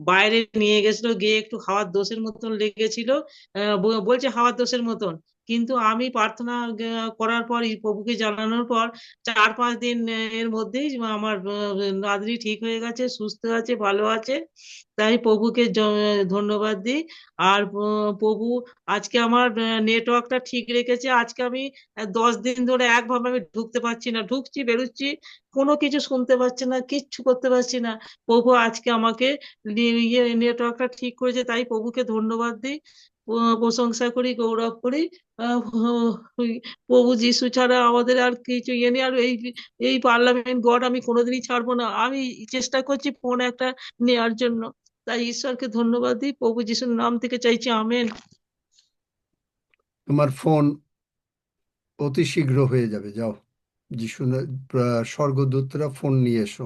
O: বাইরে নিয়ে গেছিল, গিয়ে একটু হাওয়ার দোষের মতন লেগেছিল, বলছে হাওয়ার দোষের মতন। কিন্তু আমি প্রার্থনা করার পর প্রভুকে জানানোর পর 4-5 দিন এর মধ্যেই আমার নাতনি ঠিক হয়ে গেছে, সুস্থ আছে, ভালো আছে। তাই প্রভুকে ধন্যবাদ দিই। আর প্রভু আজকে আমার নেটওয়ার্কটা ঠিক রেখেছে। আজকে আমি 10 দিন ধরে একভাবে আমি ঢুকতে পারছি না, ঢুকছি বেরোচ্ছি, কোনো কিছু শুনতে পাচ্ছি না, কিচ্ছু করতে পারছি না। প্রভু আজকে আমাকে নেটওয়ার্কটা ঠিক করেছে, তাই প্রভুকে ধন্যবাদ দিই, প্রশংসা করি, গৌরব করি। প্রভু যিশু ছাড়া আমাদের আর কিছু ইয়ে নেই। আর এই পার্লামেন্ট গড আমি কোনোদিনই ছাড়বো না। আমি চেষ্টা করছি ফোন একটা নেওয়ার জন্য, তাই ঈশ্বরকে ধন্যবাদ দিই। প্রভু যিশুর নাম থেকে চাইছি, আমেন।
C: তোমার ফোন অতি শীঘ্র হয়ে যাবে, যাও। যিশু স্বর্গদূতরা ফোন নিয়ে এসো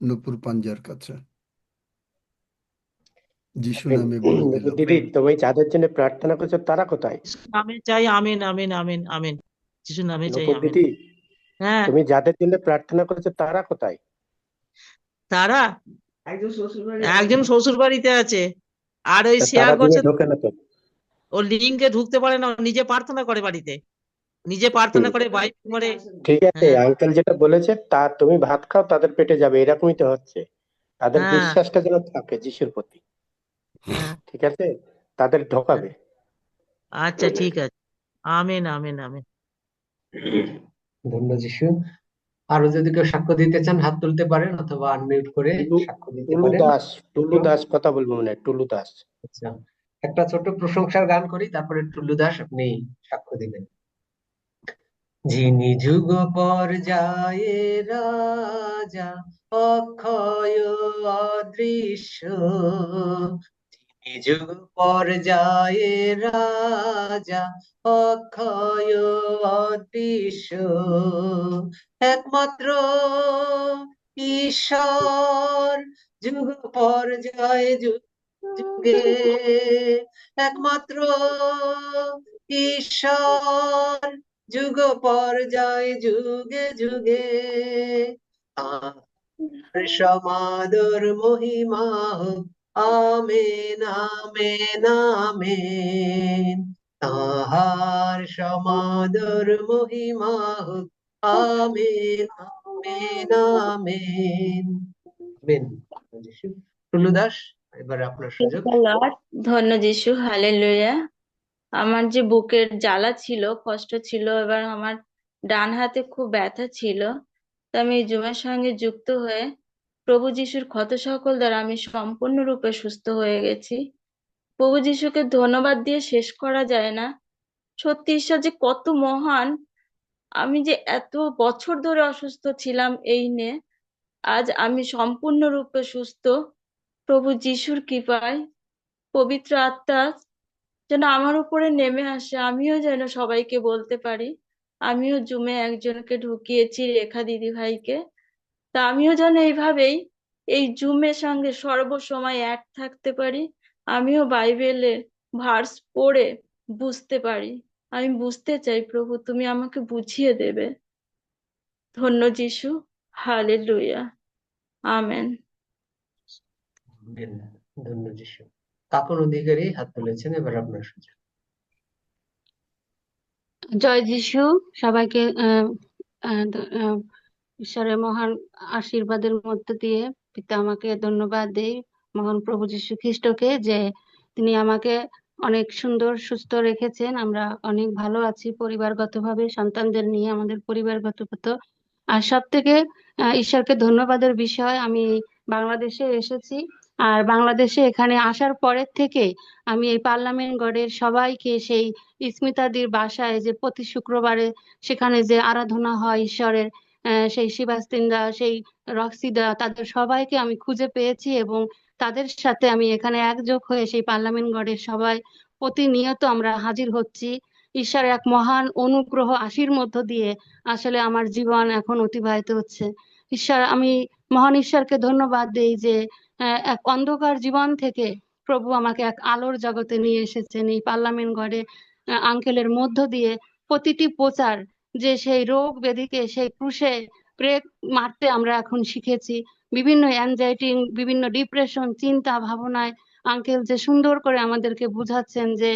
C: নূপুর পাঞ্জার কাছে, যিশু নামে বলে দিল।
P: দিদি, তুমি যাদের জন্য প্রার্থনা করছো তারা কোথায়?
O: নামে চাই, আমেন আমেন আমেন আমেন। যিশু নামে চাই,
P: নূপুর
O: আমেন।
P: দিদি,
O: হ্যাঁ,
P: তুমি যাদের জন্য প্রার্থনা করছো তারা কোথায়?
O: তারা একজন শ্বশুর বাড়িতে আছে, আর ওই
P: তা
O: শেয়ার
P: তারা দিনে
O: করছে,
P: ঢোকে না তো?
O: ও লিঙ্কে ঢুকতে পারে না, ও নিজে প্রার্থনা করে বাড়িতে, নিজে প্রার্থনা করে, বাইক করে।
P: ঠিক আছে,
O: হ্যাঁ
P: আঙ্কেল যেটা বলেছে তা তুমি ভাত খাও, তাদের পেটে যাবে, এরকমই তো হচ্ছে। তাদের
O: হ্যাঁ
P: বিশ্বাসটা যেন থাকে যিশুর প্রতি,
O: হ্যাঁ।
P: ঠিক আছে? তাদের ঢোকাবে।
O: আচ্ছা ঠিক আছে, আমেন আমেন আমেন।
A: ধন্য যিশু। আরো যদি কেউ সাক্ষ্য দিতে চান হাত তুলতে পারেন, অথবা আনমিউট করে সাক্ষ্য দিতে
P: টুলু
A: পারেন।
P: দাস, টুলু দাস কথা বলবো মনে হয়, টুলু দাস।
A: আচ্ছা, একটা ছোট প্রশংসার গান করি, তারপরে টুল্লু দাস আপনি সাক্ষ্য দিবেন। যিনি যুগ পর্যায়ে রাজা, অক্ষয় অদৃশ্য, যিনি যুগ পর্যায়ে রাজা, অক্ষয় অদৃশ্য, একমাত্র ঈশ্বর, যুগ পর্যায়ে যুগে, একমাত্র ঈশ্বর, যুগ পর্যায় যুগে যুগে, তাঁর সমাদর মহিমা হোক, আমেন আমেন আমেন। তাহার সমাদর মহিমা হোক, আমেন আমেন আমেন আমেন। টুলু দাস, এবার আপনার সুযোগ।
H: লর্ড, ধন্য যিশু, হালেলুয়া। আমার যে বুকের জ্বালা ছিল, কষ্ট ছিল, এবার আমার ডান হাতে খুব ব্যথা ছিল, তো আমি এই জুমের সঙ্গে যুক্ত হয়ে প্রভু যিশুর ক্ষত সকল দ্বারা আমি সম্পূর্ণরূপে সুস্থ হয়ে গেছি। প্রভু যিশুকে ধন্যবাদ দিয়ে শেষ করা যায় না। সত্যি ঈশ্বর যে কত মহান। আমি যে এত বছর ধরে অসুস্থ ছিলাম এই নিয়ে, আজ আমি সম্পূর্ণরূপে সুস্থ। প্রভু যিশুর কৃপায়, পবিত্র আত্মা যেন আমার উপরে নেমে আসে, আমিও যেন সবাইকে বলতে পারি। আমিও জুমে একজনকে ঢুকিয়েছি, রেখা দিদি ভাইকে। তা আমিও যেন এইভাবেই এই জুমের সঙ্গে সর্বসময় এক থাকতে পারি। আমিও বাইবেলের ভার্স পড়ে বুঝতে পারি। আমি বুঝতে চাই প্রভু, তুমি আমাকে বুঝিয়ে দেবে। ধন্য যিশু, হালেলুয়া, আমেন।
A: ধন্য যিশু। কাকুন অধিকারী হাত তুলেছেন, এবার আপনার সুযোগ।
D: জয় যিশু। সবাইকে ঈশ্বরের মহান আশীর্বাদের মধ্য দিয়ে পিতা আমাকে ধন্যবাদ দেই, মহান প্রভু যীশু খ্রিস্টকে, যে তিনি আমাকে অনেক সুন্দর সুস্থ রেখেছেন। আমরা অনেক ভালো আছি পরিবারগতভাবে, সন্তানদের নিয়ে আমাদের পরিবারগত। আর সব থেকে ঈশ্বরকে ধন্যবাদের বিষয়, আমি বাংলাদেশে এসেছি, আর বাংলাদেশে এখানে আসার পরের থেকে আমি এই পার্লামেন্ট গড়ের সবাইকে, সেই স্মিতাদির বাসায় যে প্রতি শুক্রবারে সেখানে যে আরাধনা হয় ঈশ্বরের, সেই শিবাস্তিনদা, সেই রক্সিদা, তাদের সবাইকে আমি খুঁজে পেয়েছি এবং তাদের সাথে আমি এখানে একযোগ হয়ে সেই পার্লামেন্ট গড়ের সবাই প্রতিনিয়ত আমরা হাজির হচ্ছি। ঈশ্বরের এক মহান অনুগ্রহ আশীর মধ্য দিয়ে আসলে আমার জীবন এখন অতিবাহিত হচ্ছে। আমি মহান ঈশ্বরকে ধন্যবাদ দেই যে এক অন্ধকার জীবন থেকে প্রভু আমাকে এক আলোর জগতে নিয়ে এসেছেন। এই পার্লামেন্ট ঘরে আঙ্কেলের মধ্য দিয়ে প্রতিটি প্রচার, যে সেই রোগ ব্যাধিকে সেই ক্রুশে প্রেক মারতে আমরা এখন শিখেছি। বিভিন্ন অ্যাংজাইটি, বিভিন্ন ডিপ্রেশন, চিন্তা ভাবনায় আঙ্কেল যে সুন্দর করে আমাদেরকে বুঝাচ্ছেন যে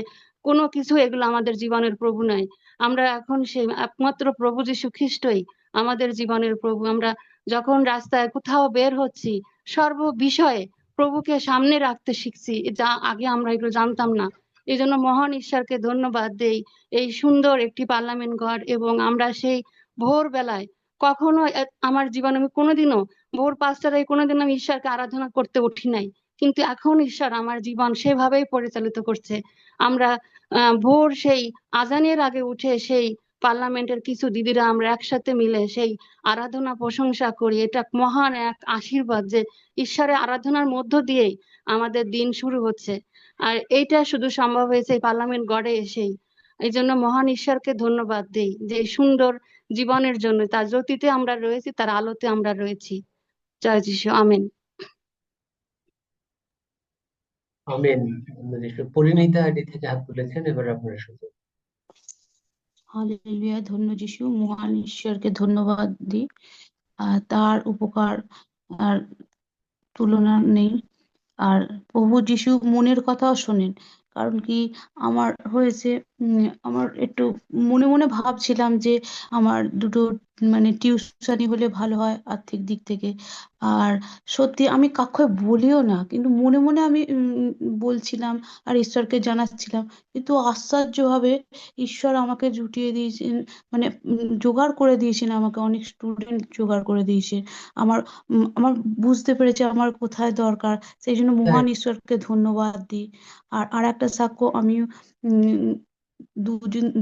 D: কোনো কিছু এগুলো আমাদের জীবনের প্রভু নয়। আমরা এখন সেই একমাত্র প্রভু যীশু খ্রিস্টই আমাদের জীবনের প্রভু। আমরা যখন রাস্তায় কোথাও বের হচ্ছি, সর্ব বিষয়ে প্রভুকে সামনে রাখতে শিখছি, যা আগে আমরা এগুলো জানতাম না। এই জন্য মহান ঈশ্বরকে ধন্যবাদ দেই এই সুন্দর একটি পার্লামেন্ট ঘর। এবং আমরা সেই ভোরবেলায় কখনো আমার জীবনে আমি কোনোদিনও ভোর 5টায় কোনোদিন আমি ঈশ্বরকে আরাধনা করতে উঠি নাই, কিন্তু এখন ঈশ্বর আমার জীবন সেভাবেই পরিচালিত করছে। আমরা ভোর সেই আজানের আগে উঠে সেই পার্লামেন্টের কিছু দিদিরা আমরা একসাথে মিলে সেই আরাধনা প্রশংসা করি। এটা মহান এক আশীর্বাদ যে ঈশ্বরের আরাধনার মধ্য দিয়েই আমাদের দিন শুরু হচ্ছে। আর এইটা শুধু সম্ভব হয়েছে এই পার্লামেন্ট গড়ে এসেই। এই জন্য মহান ঈশ্বরকে ধন্যবাদ দেই যে এই সুন্দর জীবনের জন্য, তার জ্যোতিতে আমরা রয়েছি, তার আলোতে আমরা রয়েছি। জয় যিশু, আমেন।
A: আমেন। ধন্য যিশু। পরিণীতা আইডি থেকে হাত তুলেছেন, এবার আপনার সুযোগ।
K: হালেলুয়া, ধন্য যিশু। মহান ঈশ্বরকে ধন্যবাদ দিই। তার উপকার আর তুলনা নেই। আর প্রভু যিশু মনের কথাও শোনেন। কারণ কি, আমার হয়েছে আমার একটু মনে মনে ভাবছিলাম যে আমার দুটো টিউশনি হলে ভালো হয় আর্থিক দিক থেকে। আর সত্যি আমি কাউকে বলিও না, কিন্তু মনে মনে আমি বলছিলাম আর ঈশ্বরকে জানাচ্ছিলাম। কিন্তু আশ্চর্যভাবে ঈশ্বর আমাকে জুটিয়ে দিয়েছেন, জোগাড় করে দিয়েছেন, আমাকে অনেক স্টুডেন্ট জোগাড় করে দিয়েছে। আমার বুঝতে পেরেছে আমার কোথায় দরকার, সেই জন্য মহান ঈশ্বরকে ধন্যবাদ দিই। আর একটা সাক্ষ্য আমি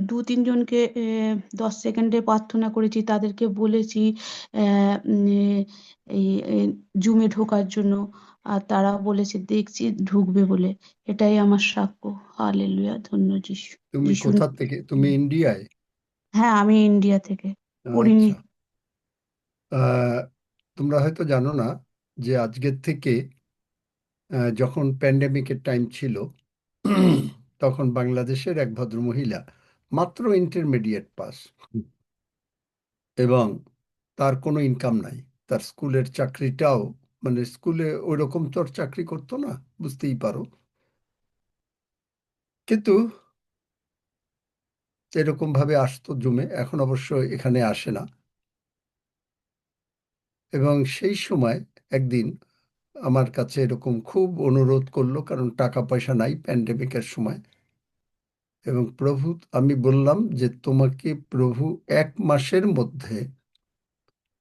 K: দু তিনজনকে 10 সেকেন্ডে প্রার্থনা করেছি, তাদেরকে বলেছি এই জুমে ঢোকার জন্য, আর তারা বলেছে দেখছি ঢুকবে বলে। এটাই আমার সাক্ষ্য। হালেলুয়া, ধন্য যিশু।
C: তুমি
K: যিশু।
C: কোথা থেকে? তুমি ইন্ডিয়ায়?
K: হ্যাঁ, আমি ইন্ডিয়া থেকে পড়িনি।
C: আচ্ছা। তোমরা হয়তো জানো না যে আজকের থেকে যখন প্যান্ডেমিকের টাইম ছিল তখন বাংলাদেশের এক ভদ্রমহিলা মাত্র ইন্টারমিডিয়েট পাস এবং তার কোনো ইনকাম নাই। তার স্কুলের চাকরিটাও, মানে স্কুলে ওই রকম তো আর চাকরি করতো না, বুঝতেই পারো। কিন্তু এরকম ভাবে আসতো জুমে, এখন অবশ্য এখানে আসে না। এবং সেই সময় একদিন আমার কাছে এরকম খুব অনুরোধ করলো, কারণ টাকা পয়সা নাই প্যান্ডেমিকের সময়। এবং প্রভু, আমি বললাম যে তোমাকে প্রভু 1 মাসের মধ্যে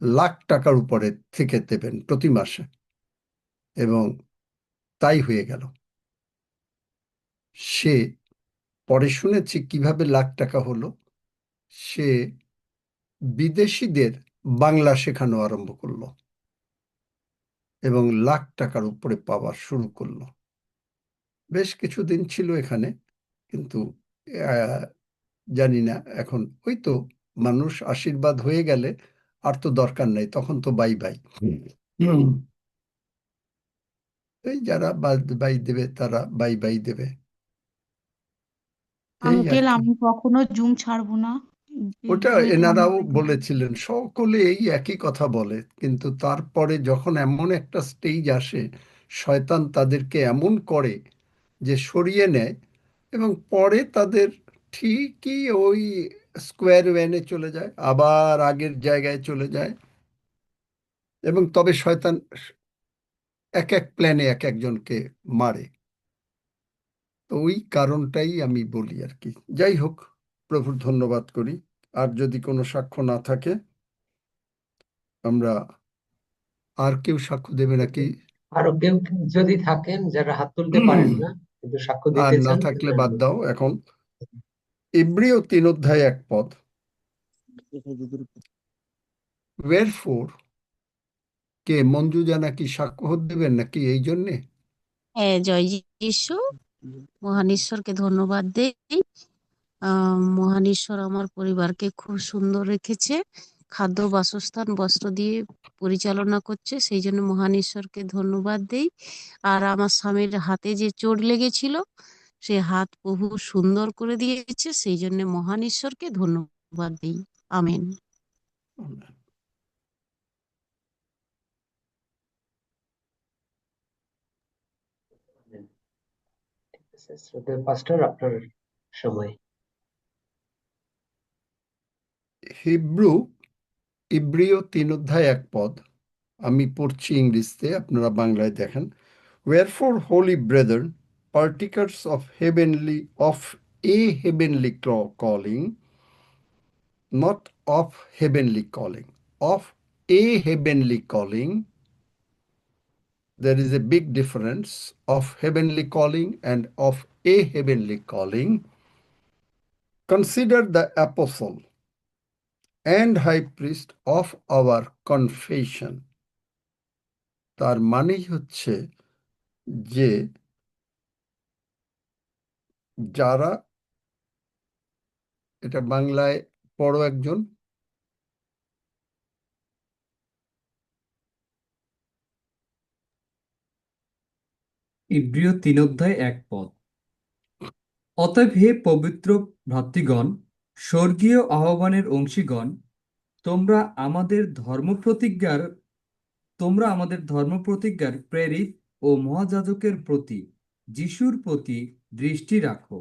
C: লাখ টাকার উপরে থেকে দেবেন প্রতি মাসে। এবং তাই হয়ে গেল। সে পরে শুনেছি কিভাবে লাখ টাকা হলো। সে বিদেশিদের বাংলা শেখানো আরম্ভ করলো এবং লাখ টাকার উপরে পাওয়া শুরু করলো। বেশ কিছুদিন ছিল এখানে, কিন্তু আহ, জানি না এখন। ওই তো মানুষ আশীর্বাদ হয়ে গেলে আর তো দরকার নাই, তখন তো বাই বাই। এই যারা বাই দেবে তারা বাই বাই দেবে, এই আর
K: আঙ্কেল,
C: কি।
K: আমি কখনো জুম ছাড়বো না।
C: ওটা
K: জুমে তো
C: এনারাও
K: আমাকে
C: বলেছিলেন, সকলে এই একই কথা বলে। কিন্তু তারপরে যখন এমন একটা স্টেজ আসে, শয়তান তাদেরকে এমন করে যে সরিয়ে নেয়, এবং পরে তাদের ঠিকই ওই স্কোয়ার ওয়ানে চলে যায়, আবার আগের জায়গায় চলে যায়। এবং তবে শয়তান এক এক প্ল্যানে এক একজনকে মারে। তো ওই কারণটাই আমি বলি আর কি। যাই হোক, প্রভুর ধন্যবাদ করি। আর যদি কোনো সাক্ষ্য না থাকে, আমরা, আর কেউ সাক্ষ্য দেবে নাকি?
A: আরো কেউ যদি থাকেন যারা হাত তুলতে পারেন না কিন্তু সাক্ষ্য
C: আর
A: দিতে
C: না
A: চান,
C: থাকলে বাদ দাও। এখন ইব্রিয় 3 অধ্যায় 1 পদ। ওয়েরফোর, কে মঞ্জুজা নাকি সাক্ষ্য দেবেন নাকি এই জন্যে?
Q: হ্যাঁ, জয় যিশু। মহান ঈশ্বরকে ধন্যবাদ দেই। মহান ঈশ্বর আমার পরিবারকে খুব সুন্দর রেখেছে, খাদ্য, বাসস্থান, বস্ত্র দিয়ে পরিচালনা করছে, সেই জন্য মহান ঈশ্বরকে ধন্যবাদ দেই। আর আমার স্বামীর হাতে যে চোট লেগেছিল, সে হাত প্রভু সুন্দর করে দিয়েছে, সেই জন্য মহান ঈশ্বরকে ধন্যবাদ দেই। আমেন।
A: ঠিক আছে, শ্রদ্ধেয় পাস্টর, আপনার সময়।
C: ইব্রিয় 3 অধ্যায় 1 পদ। আমি পড়ছি ইংলিশতে, আপনারা বাংলায় দেখেন। Wherefore, holy brethren, partakers of a heavenly calling, not of heavenly calling, of a heavenly calling. There is a big difference of heavenly calling and of a heavenly calling. Consider the apostle and high priest of our confession. তার মানেই হচ্ছে যে যারা, এটা বাংলায় পড়ো একজন।
R: ইব্রিয় 3 অধ্যায় 1 পদ। অতএব হে পবিত্র ভ্রাতৃগণ, স্বর্গীয় আহ্বানের অংশীগণ, তোমরা আমাদের ধর্মপ্রতিজ্ঞার প্রেরিত ও মহাযাজকের প্রতি, যিশুর প্রতি দৃষ্টি রাখো।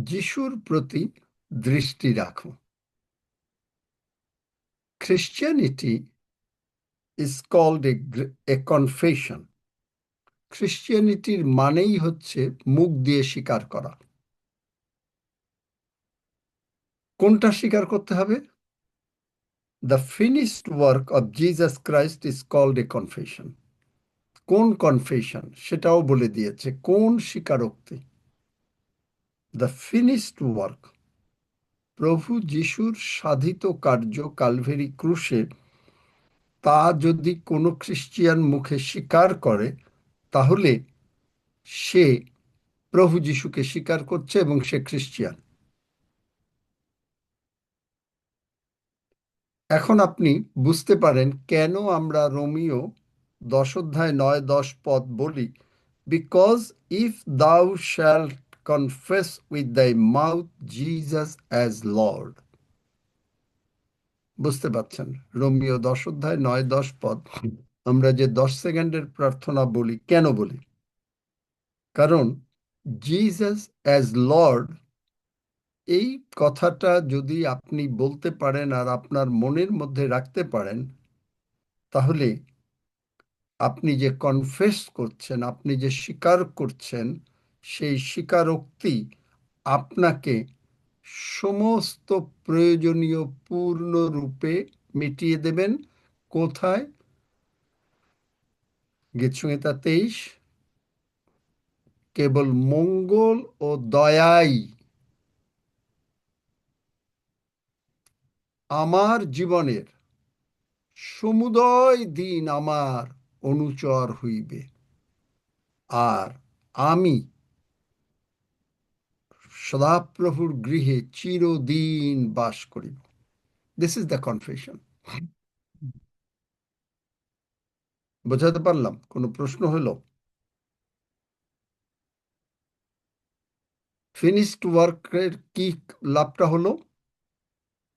C: যিশুর প্রতি দৃষ্টি রাখো। Christianity is called a confession. খ্রিস্টিয়ানিটির মানেই হচ্ছে মুখ দিয়ে স্বীকার করা। কোনটা স্বীকার করতে হবে? The finished work of Jesus Christ is called a confession. কোন কনফেশন সেটাও বলে দিয়েছে, কোন স্বীকারোক্তি। দ্য ফিনিশড ওয়ার্ক, প্রভু যিশুর সাধিত কার্য কালভেরি ক্রুশে, তা যদি কোনো খ্রিস্টিয়ান মুখে স্বীকার করে, তাহলে সে প্রভু যিশুকে স্বীকার করছে এবং সে খ্রিস্টিয়ান। এখন আপনি বুঝতে পারেন কেন আমরা রোমিও 10:9-10 বলি, বিকজ ইফ দাউ শ্যাল কনফেস উইথ দাই মাউথ জিসাস অ্যাজ লর্ড। বুঝতে পারছেন? রোমিও 10:9-10 আমরা যে 10 সেকেন্ডের প্রার্থনা বলি, কেন বলি? কারণ জিসাস অ্যাজ লর্ড, এই কথাটা যদি আপনি বলতে পারেন আর আপনার মনের মধ্যে রাখতে পারেন, তাহলে আপনি যে কনফেস করছেন, আপনি যে স্বীকার করছেন, সেই স্বীকারোক্তি আপনাকে সমস্ত প্রয়োজনীয় পূর্ণরূপে মিটিয়ে দেবেন। কোথায়? গীতসংহিতা 23, কেবল মঙ্গল ও দয়াই আমার জীবনের সমুদয় দিন আমার অনুচর হইবে, আর আমি সদাপ্রভুর গৃহে চিরদিন বাস করিব। This is the confession. বোঝাতে পারলাম? কোনো প্রশ্ন হলো? ফিনিশড ওয়ার্কের কি লাভটা হলো?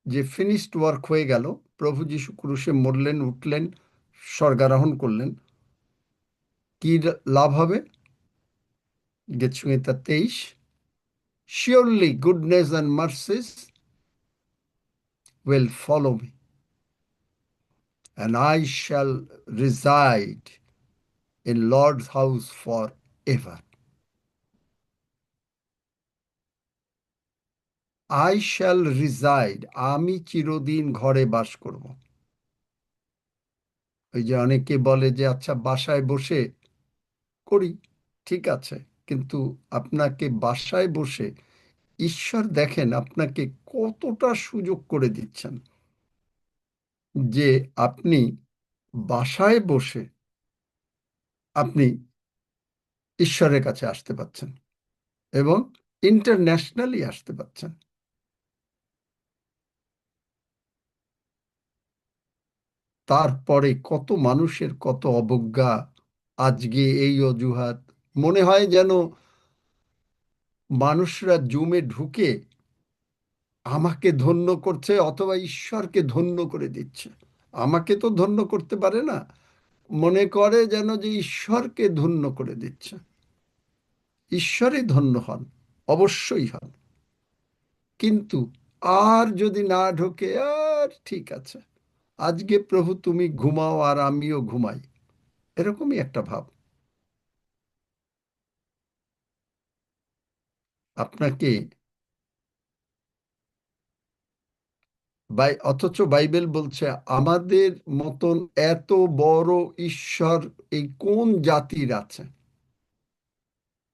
C: যে ফিনিশড ওয়ার্ক হয়ে গেল, প্রভু যীশু ক্রুশে মরলেন, উঠলেন, স্বর্গারোহণ করলেন। কি লাভ হবে? গীতসংহিতা 23, surely goodness and mercies will follow me, and I shall reside in Lord's house forever. I shall reside, আমি চিরদিন ঘরে বাস করব। ওই যে অনেকে বলে যে আচ্ছা বাসায় বসে করি, ঠিক আছে, কিন্তু আপনাকে বাসায় বসে ঈশ্বর দেখেন আপনাকে কতটা সুযোগ করে দিচ্ছেন, যে আপনি বাসায় বসে আপনি ঈশ্বরের কাছে আসতে পারছেন এবং ইন্টারন্যাশনালি আসতে পারছেন। তারপরে কত মানুষের কত অবজ্ঞা, আজকে এই অজুহাত, মনে হয় যেন মানুষরা জুমে ঢুকে আমাকে ধন্য করছে অথবা ঈশ্বরকে ধন্য করে দিচ্ছে। আমাকে তো ধন্য করতে পারে না, মনে করে যেন যে ঈশ্বরকে ধন্য করে দিচ্ছে। ঈশ্বরই ধন্য হন, অবশ্যই হন, কিন্তু আর যদি না ঢোকে, আর ঠিক আছে, আজকে প্রভু তুমি ঘুমাও আর আমিও ঘুমাই, এরকমই একটা ভাব। আপনাকে অথচ বাইবেল বলছে আমাদের মতন এত বড় ঈশ্বর এই কোন জাতির আছে,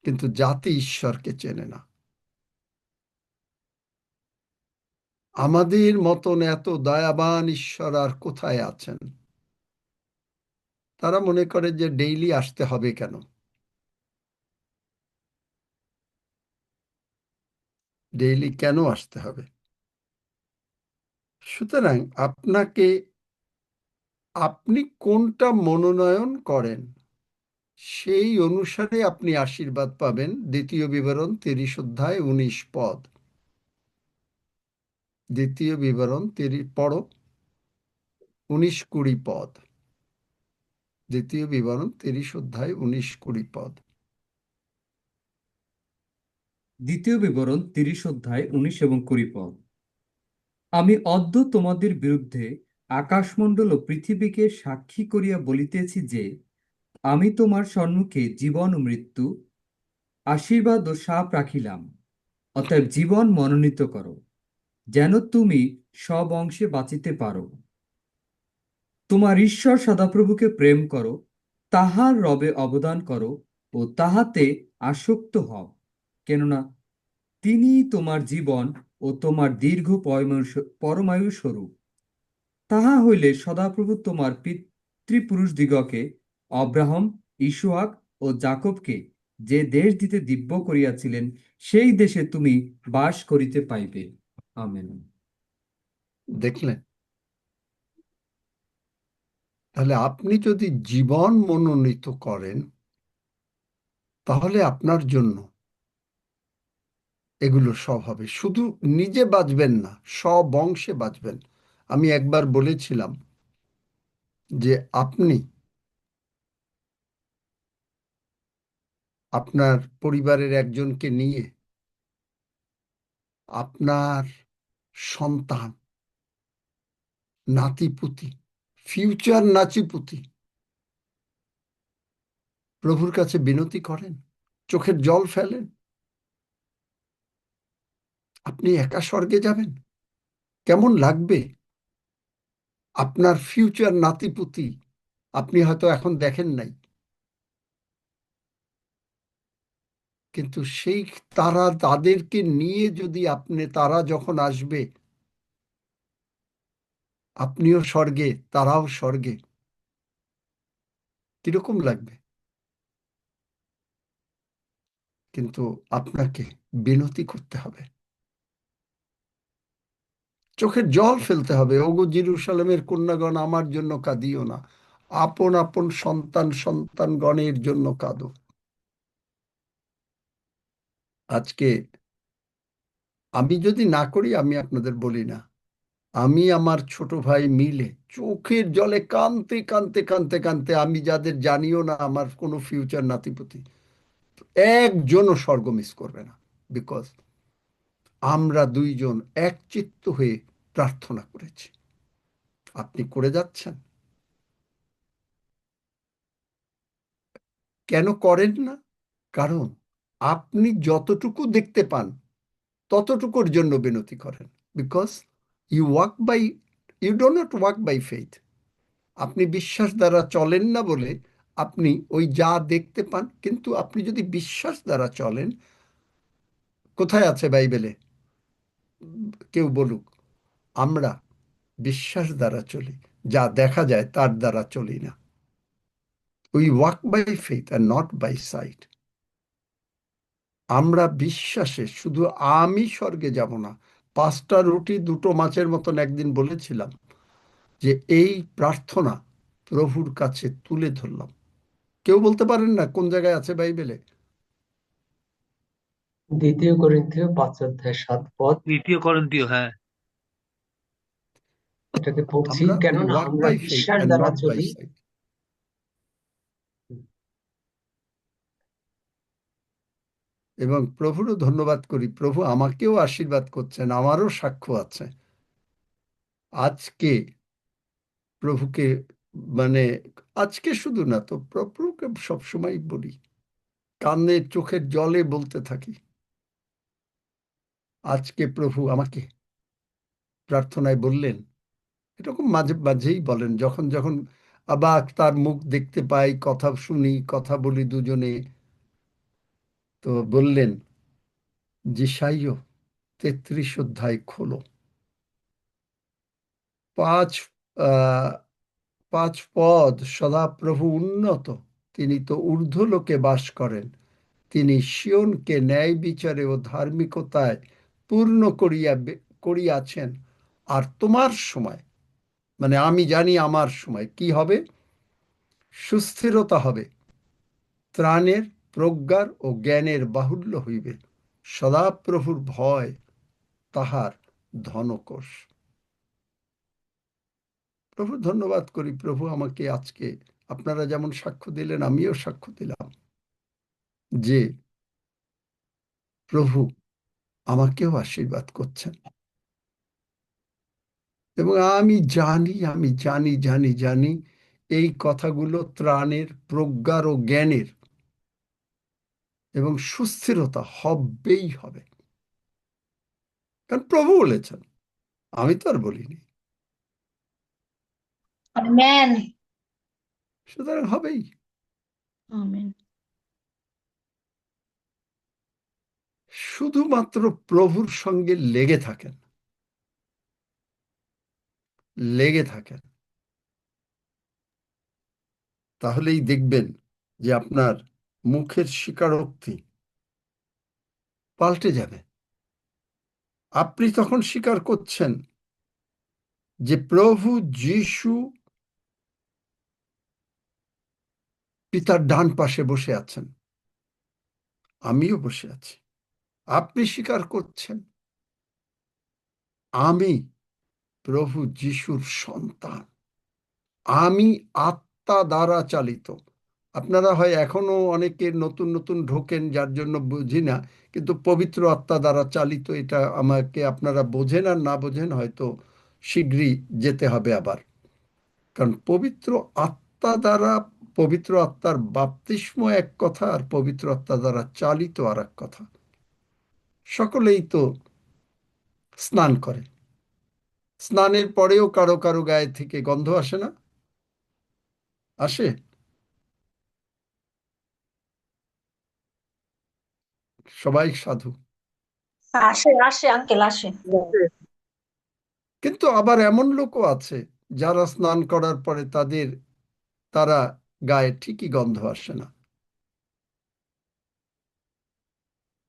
C: কিন্তু জাতি ঈশ্বরকে চেনে না। আমাদের মতন এত দয়াবান ঈশ্বর আর কোথায় আছেন? তারা মনে করে যে ডেইলি আসতে হবে কেন, ডেইলি কেন আসতে হবে? সুতরাং আপনাকে, আপনি কোনটা মনোনয়ন করেন সেই অনুসারে আপনি আশীর্বাদ পাবেন। দ্বিতীয় বিবরণ 30:19। দ্বিতীয় বিবরণ 30 পড়ো, 19-20। দ্বিতীয় বিবরণ 30:19-20।
R: দ্বিতীয় বিবরণ 30:19-20। আমি অদ্য তোমাদের বিরুদ্ধে আকাশমণ্ডল ও পৃথিবীকে সাক্ষী করিয়া বলিতেছি যে আমি তোমার সম্মুখে জীবন ও মৃত্যু, আশীর্বাদ ও শাপ রাখিলাম। অতএব জীবন মনোনীত করো, যেন তুমি সব অংশে বাঁচিতে পারো। তোমার ঈশ্বর সদাপ্রভুকে প্রেম করো, তাহার রবে অবদান করো ও তাহাতে আসক্ত হও, কেননা তিনি তোমার জীবন ও তোমার দীর্ঘ পরমায়ু স্বরূপ। তাহা হইলে সদাপ্রভু তোমার পিতৃপুরুষদিগকে অব্রাহাম, ইসহাক ও যাকবকে যে দেশ দিতে দিব্য করিয়াছিলেন, সেই দেশে তুমি বাস করিতে পাইবে। আমেন।
C: দেখলেন? তাহলে আপনি যদি জীবন মনোনীত করেন, তাহলে আপনার জন্য এগুলো সব হবে। শুধু নিজে বাঁচবেন না, সব বংশে বাঁচবেন। আমি একবার বলেছিলাম যে আপনি আপনার পরিবারের একজনকে নিয়ে আপনার সন্তান, নাতিপুতি, ফিউচার নাতিপুতি প্রভুর কাছে বিনতি করেন, চোখের জল ফেলেন। আপনি একা স্বর্গে যাবেন, কেমন লাগবে? আপনার ফিউচার নাতিপুতি আপনি হয়তো এখন দেখেন নাই, কিন্তু সেই তাদেরকে নিয়ে যদি তারা যখন আসবে, আপনিও স্বর্গে, তারাও স্বর্গে, কিরকম লাগবে? কিন্তু আপনাকে বিনতি করতে হবে, চোখের জল ফেলতে হবে। ওগো জেরুসালেমের কন্যাগণ, আমার জন্য কাঁদিও না, আপন আপন সন্তানগণের জন্য কাঁদো। আজকে আমি যদি না করি, আমি আপনাদের বলি না, আমি আমার ছোট ভাই মিলে চোখের জলে কাঁদতে কাঁদতে কাঁদতে কাঁদতে, আমি যাদের জানিও না আমার কোনো ফিউচার নাতিপুতি, একজনও স্বর্গ মিস করবে না। বিকজ আমরা দুইজন একচিত্ত হয়ে প্রার্থনা করেছি। আপনি করে যাচ্ছেন, কেন করেন না? কারণ আপনি যতটুকু দেখতে পান ততটুকুর জন্য বিনতি করেন। Because you do not walk by faith. আপনি বিশ্বাস দ্বারা চলেন না বলে আপনি ওই যা দেখতে পান। কিন্তু আপনি যদি বিশ্বাস দ্বারা চলেন, কোথায় আছে বাইবেলে? কেউ বলুক, আমরা বিশ্বাস দ্বারা চলি, যা দেখা যায় তার দ্বারা চলি না। We walk by faith and not by sight. আমরা বিশ্বাসে, শুধু আমি স্বর্গে যাব না, 5টা রুটি 2টো মাছের মতন একদিন বলেছিলাম যে এই প্রার্থনা প্রভুর কাছে তুলে ধরলাম। কেউ বলতে পারেন না কোন জায়গায় আছে বাইবেলে?
A: 2 করিন্থীয় 5 অধ্যায় 7 পদ।
B: 2 করন্থীয়, হ্যাঁ।
A: এটাকে পড়ছি,
C: আমরা উই
A: কেননা
C: ওয়াক
A: আমরা
C: বাই ফেইথ
A: বিশ্বাস
C: অ্যান্ড
A: দ্বারা
C: নট বাই
A: চলি।
C: সাইট। এবং প্রভুরও ধন্যবাদ করি, প্রভু আমাকেও আশীর্বাদ করছেন, আমারও সাক্ষ্য আছে। আজকে প্রভুকে, মানে আজকে শুধু না তো, প্রভুকে সবসময় বলি, কান্নে চোখের জলে বলতে থাকি, আজকে প্রভু আমাকে প্রার্থনায় বললেন, এরকম মাঝে মাঝেই বলেন, যখন যখন আবার তার মুখ দেখতে পাই, কথা শুনি, কথা বলি দুজনে, তো বললেন যিশাইয় 33 অধ্যায় খোলো। 5 পদ, সদাপ্রভু উন্নত, তিনি তো ঊর্ধ্বলোকে বাস করেন, তিনি সিয়নকে ন্যায় বিচারে ও ধার্মিকতায় পূর্ণ করিয়াছেন। আর তোমার সময়, মানে আমি জানি আমার সময় কি হবে, সুস্থিরতা হবে, ত্রাণের, প্রজ্ঞার ও জ্ঞানের বাহুল্য হইবে, সদাপ্রভুর ভয় তাহার ধনকোষ। প্রভু ধন্যবাদ করি, প্রভু আমাকে আজকে আপনারা যেমন সাক্ষ্য দিলেন, আমিও সাক্ষ্য দিলাম যে প্রভু আমাকেও আশীর্বাদ করছেন। এবং আমি জানি এই কথাগুলো ত্রাণের, প্রজ্ঞার ও জ্ঞানের এবং সুস্থিরতা হবেই হবে, কারণ প্রভু বলেছেন, আমি তো আর বলিনি।
G: আমেন।
C: সুতরাং হবেই।
K: আমেন।
C: শুধুমাত্র প্রভুর সঙ্গে লেগে থাকেন, লেগে থাকেন, তাহলেই দেখবেন যে আপনার মুখের স্বীকারোক্তি পাল্টে যাবে। আপনি তখন স্বীকার করছেন যে প্রভু যিশু পিতার ডান পাশে বসে আছেন, আমিও বসে আছি। আপনি স্বীকার করছেন আমি প্রভু যিশুর সন্তান, আমি আত্মা দ্বারা চালিত। আপনারা হয় এখনো অনেকে নতুন নতুন ঢোকেন, যার জন্য বুঝি না, কিন্তু পবিত্র আত্মা দ্বারা চালিত এটা আমাকে আপনারা বোঝেন আর না বোঝেন হয়তো শীঘ্রই যেতে হবে আবার। কারণ পবিত্র আত্মা দ্বারা, পবিত্র আত্মার বাপ্তিস্ম এক কথা, আর পবিত্র আত্মা দ্বারা চালিত আর এক কথা। সকলেই তো স্নান করে, স্নানের পরেও কারো কারো গায়ে থেকে গন্ধ আসে না? আসে? সবাই সাধু,
S: আসে আসে আঙ্কেল আসে।
C: কিন্তু আবার এমন লোকও আছে যারা স্নান করার পরে তারা গায়ে ঠিকই গন্ধ আসে না।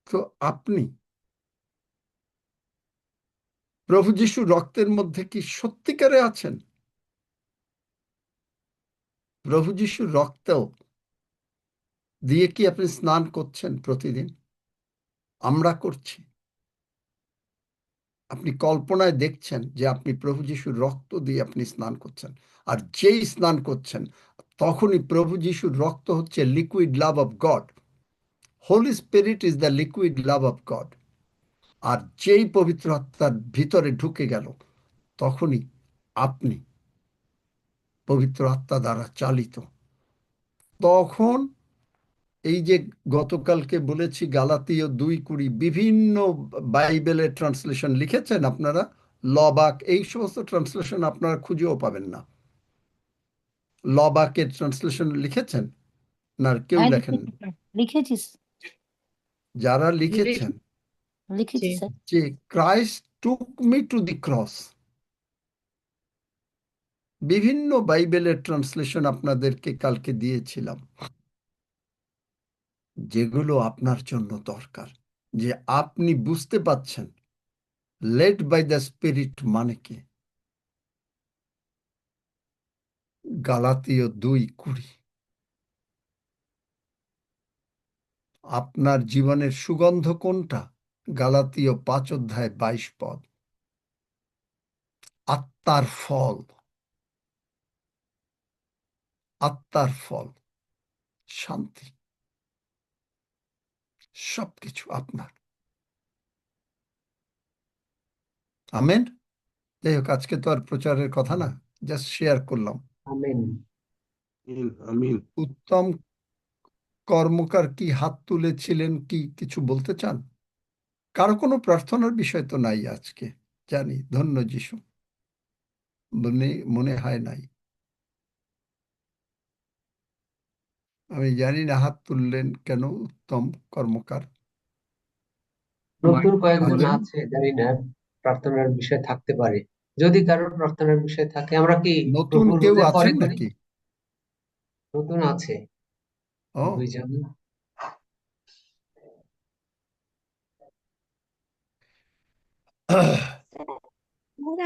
C: তো আপনি প্রভু যিশু রক্তের মধ্যে কি সত্যিকারে আছেন? প্রভু যিশুর রক্ত দিয়ে কি আপনি স্নান করছেন প্রতিদিন? আমরা করছি। আপনি কল্পনায় দেখছেন যে আপনি প্রভু যিশুর রক্ত দিয়ে আপনি স্নান করছেন, আর যেই স্নান করছেন তখনই প্রভু যিশুর রক্ত হচ্ছে liquid love of God. Holy Spirit is the liquid love of God. আর যেই পবিত্র আত্মার ভিতরে ঢুকে গেল তখনই আপনি পবিত্র আত্মা দ্বারা চালিত। তখন এই যে গতকালকে বলেছি গালাতীয় 2:20, বিভিন্ন বাইবেলের ট্রান্সলেশন লিখেছেন আপনারা, লবাক, এই সমস্ত ট্রান্সলেশন আপনারা খুঁজেও পাবেন না। লবাকের ট্রান্সলেশন লিখেছেন না? কেউ
D: হ্যাঁ
C: লেখেন?
D: লিখেছিস?
C: যারা লিখেছেন
D: লিখেছি স্যার।
C: যে Christ took me to the cross, বিভিন্ন বাইবেলের ট্রান্সলেশন আপনাদেরকে কালকে দিয়েছিলাম, যেগুলো আপনার জন্য দরকার, যে আপনি বুঝতে পাচ্ছেন লেড বাই দ্য স্পিরিট মানে কি। গালাতীয় 2:20। আপনার জীবনের সুগন্ধ কোনটা? গালাতীয় 5:22। আত্মার ফল, আত্মার ফল শান্তি, সবকিছু আপনার। আমেন। যাই হোক, আজকে তো আর প্রচারের কথা না, জাস্ট শেয়ার করলাম।
A: আমেন।
L: আমিন।
C: উত্তম কর্মকার কি হাত তুলেছিলেন, কি কিছু বলতে চান? কারো কোনো প্রার্থনার বিষয় তো নাই আজকে, জানি। ধন্য যিশু, মনে হয় নাই। আমি জানি না হাত তুললেন কেন। উত্তম কর্মকার,
A: নতুন কয়েকজন
C: আছেন?
A: আছে, জানি না, প্রার্থনার বিষয় থাকতে পারে। যদি কারোর প্রার্থনার বিষয় থাকে, আমরা কি
C: নতুন
A: প্রভুর
C: কেউ
A: রোজে পরে
C: আছেন
A: করি?
C: নাকি?
A: নতুন আছে
C: ও,
A: 2 জন।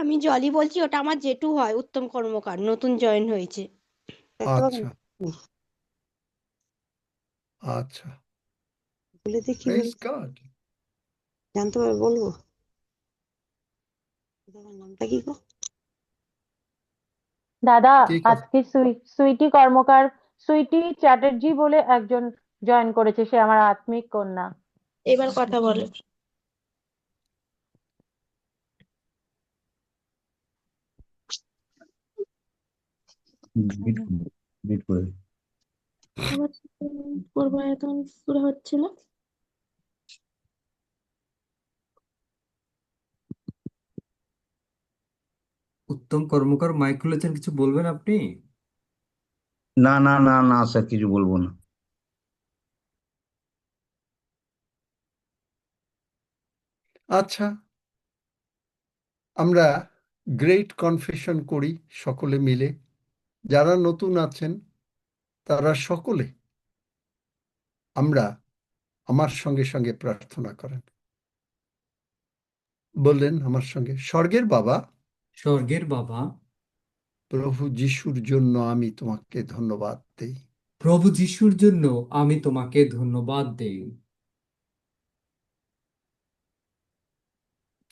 S: আমি জলি বলছি, ওটা আমার জেঠু হয়, উত্তম কর্মকার, নতুন জয়েন হয়েছে। দেখতে পাবেন?
C: আচ্ছা আচ্ছা,
S: বলে দেখি,
C: প্রেজ গড।
S: জানতে পারবে বলবো তোমার নামটা কি গো?
T: দাদা,
C: ঠিক আছে,
T: আজকে সুইটি কর্মকার, সুইটি চ্যাটার্জি বলে একজন জয়েন করেছে, সে আমার আত্মিক কন্যা।
S: এবার কথা বলে। আমার করবো এখন, পুরো হচ্ছে না।
R: উত্তম কর্মকার মাইক খুলেছেন, কিছু বলবেন আপনি?
U: না না না না স্যার, কিছু বলবো না।
C: আচ্ছা, আমরা গ্রেট কনফেশন করি সকলে মিলে। যারা নতুন আছেন তারা সকলে আমার সঙ্গে সঙ্গে প্রার্থনা করেন। বললেন আমার সঙ্গে, স্বর্গের বাবা,
R: স্বর্গের বাবা,
C: প্রভু যিশুর জন্য আমি তোমাকে ধন্যবাদ দেই।
R: প্রভু যিশুর জন্য আমি তোমাকে ধন্যবাদ দেই।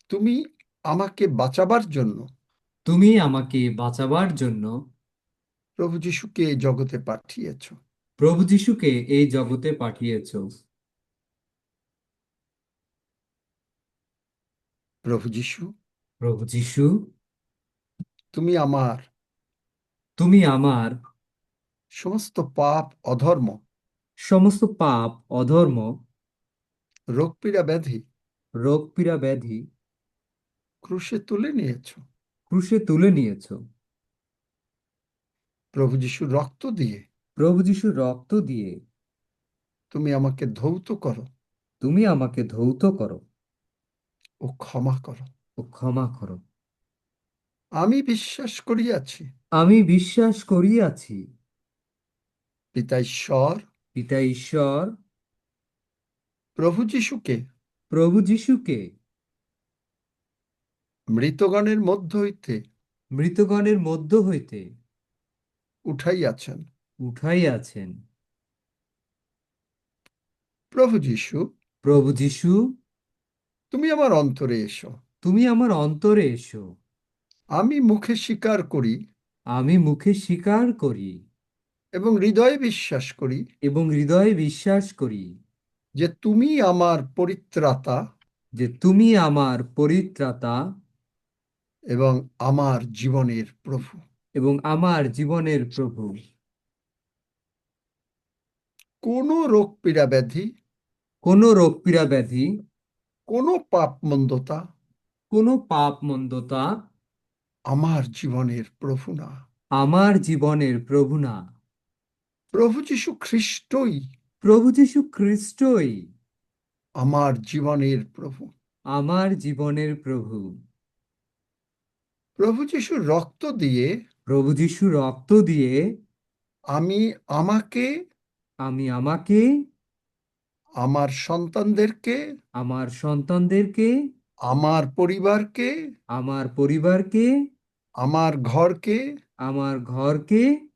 C: তুমি আমাকে বাঁচাবার জন্য
R: তুমি আমাকে বাঁচাবার জন্য
C: প্রভু যিশুকে এই জগতে পাঠিয়েছ।
R: প্রভু যিশুকে এই জগতে পাঠিয়েছ।
C: প্রভু যিশু,
R: প্রভু যিশু,
C: তুমি আমার
R: তুমি আমার
C: সমস্ত পাপ অধর্ম,
R: সমস্ত পাপ অধর্ম,
C: রোগ পীড়া ব্যাধি
R: রোগ পীড়া ব্যাধি
C: ক্রুশে তুলে নিয়েছ।
R: ক্রুশে তুলে নিয়েছ।
C: প্রভু যিশুর রক্ত দিয়ে
R: প্রভু যিশুর রক্ত দিয়ে
C: তুমি আমাকে ধৌত করো
R: তুমি আমাকে ধৌত করো
C: ও ক্ষমা করো।
R: ও ক্ষমা করো।
C: আমি বিশ্বাস করিয়াছি
R: আমি বিশ্বাস করিয়াছি
C: পিতা ঈশ্বর,
R: পিতা ঈশ্বর,
C: প্রভু যিশুকে
R: প্রভু যিশুকে
C: মৃতগণের মধ্য হইতে
R: মৃতগণের মধ্য হইতে
C: উঠাইয়াছেন।
R: উঠাইয়াছেন।
C: প্রভু যিশু,
R: প্রভু যিশু,
C: তুমি আমার অন্তরে এসো।
R: তুমি আমার অন্তরে এসো।
C: আমি মুখে স্বীকার করি
R: আমি মুখে স্বীকার করি
C: এবং হৃদয়ে বিশ্বাস করি
R: এবং হৃদয়ে বিশ্বাস করি
C: যে তুমি আমার পরিত্রাতা
R: যে তুমি আমার পরিত্রাতা
C: এবং আমার জীবনের প্রভু।
R: এবং আমার জীবনের প্রভু।
C: কোনো রোগ পীড়া ব্যাধি,
R: কোনো রোগ পীড়া ব্যাধি,
C: কোনো পাপ মন্দতা
R: কোনো পাপ মন্দতা
C: আমার জীবনের প্রভু না।
R: আমার জীবনের প্রভু না।
C: প্রভু যিশু খ্রিস্টই
R: প্রভু যিশু খ্রিস্টই
C: আমার জীবনের প্রভু।
R: আমার জীবনের প্রভু।
C: প্রভু যিশুর রক্ত দিয়ে
R: প্রভু যিশু রক্ত দিয়ে
C: আমি আমাকে আমার সন্তানদেরকে
R: আমার সন্তানদেরকে
C: আমার পরিবারকে
R: আমার পরিবারকে
C: আমার ঘরকে
R: আমার ঘরকে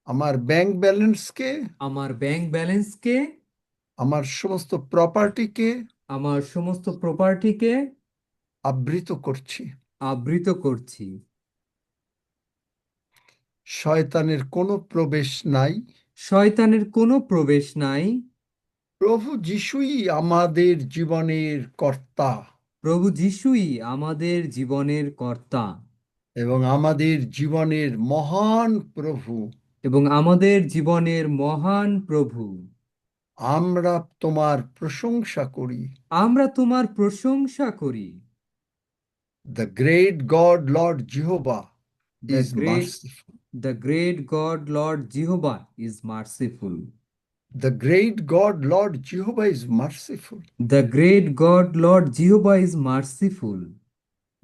C: আমার ব্যাংক ব্যালেন্সকে
R: আমার ব্যাংক ব্যালেন্সকে
C: আমার সমস্ত প্রপার্টিকে
R: আমার সমস্ত প্রপার্টিকে
C: আবৃত করছি।
R: আবৃত করছি।
C: শয়তানের কোনো প্রবেশ নাই।
R: শয়তানের কোনো প্রবেশ নাই।
C: প্রভু যিশুই আমাদের জীবনের কর্তা
R: প্রভু যিশুই আমাদের জীবনের কর্তা
C: এবং আমাদের জীবনের মহান প্রভু।
R: এবং আমাদের জীবনের মহান প্রভু।
C: আমরা তোমার প্রশংসা করি।
R: আমরা তোমার প্রশংসা করি।
C: The great God Lord Jehovah
R: The
C: is
R: great
C: merciful.
R: The great God Lord Jehovah is merciful.
C: The great God Lord Jehovah is merciful.
R: The great God Lord Jehovah is merciful.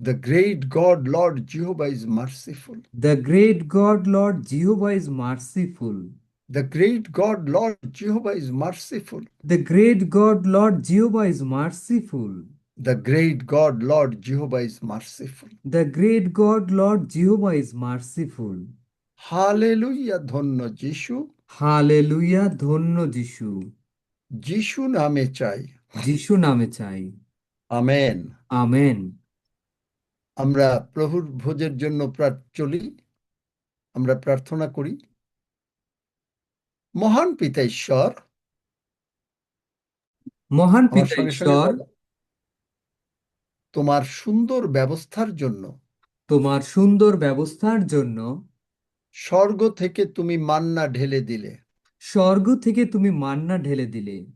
C: The great God Lord Jehovah is merciful.
R: The great God Lord Jehovah is merciful.
C: The great God Lord Jehovah is merciful.
R: The great God Lord Jehovah is merciful.
C: The great God Lord Jehovah is merciful.
R: The great God Lord Jehovah is merciful.
C: Hallelujah, ধন্য যিশু।
R: Hallelujah, ধন্য যিশু।
C: যিশু নামে চাই।
R: যিশু নামে চাই।
C: আমেন।
R: আমেন।
C: আমরা প্রভুর ভোজের জন্য চলি। আমরা প্রার্থনা করি। মহান পিতা ঈশ্বর,
R: মহান
C: আমার
R: পিতা
C: সঙ্গে সঙ্গে
R: ঈশ্বর,
C: বলো, তোমার সুন্দর ব্যবস্থার জন্য
R: তোমার সুন্দর ব্যবস্থার জন্য
C: স্বর্গ থেকে তুমি মান্না ঢেলে দিলে।
R: স্বর্গ থেকে তুমি মান্না ঢেলে দিলে।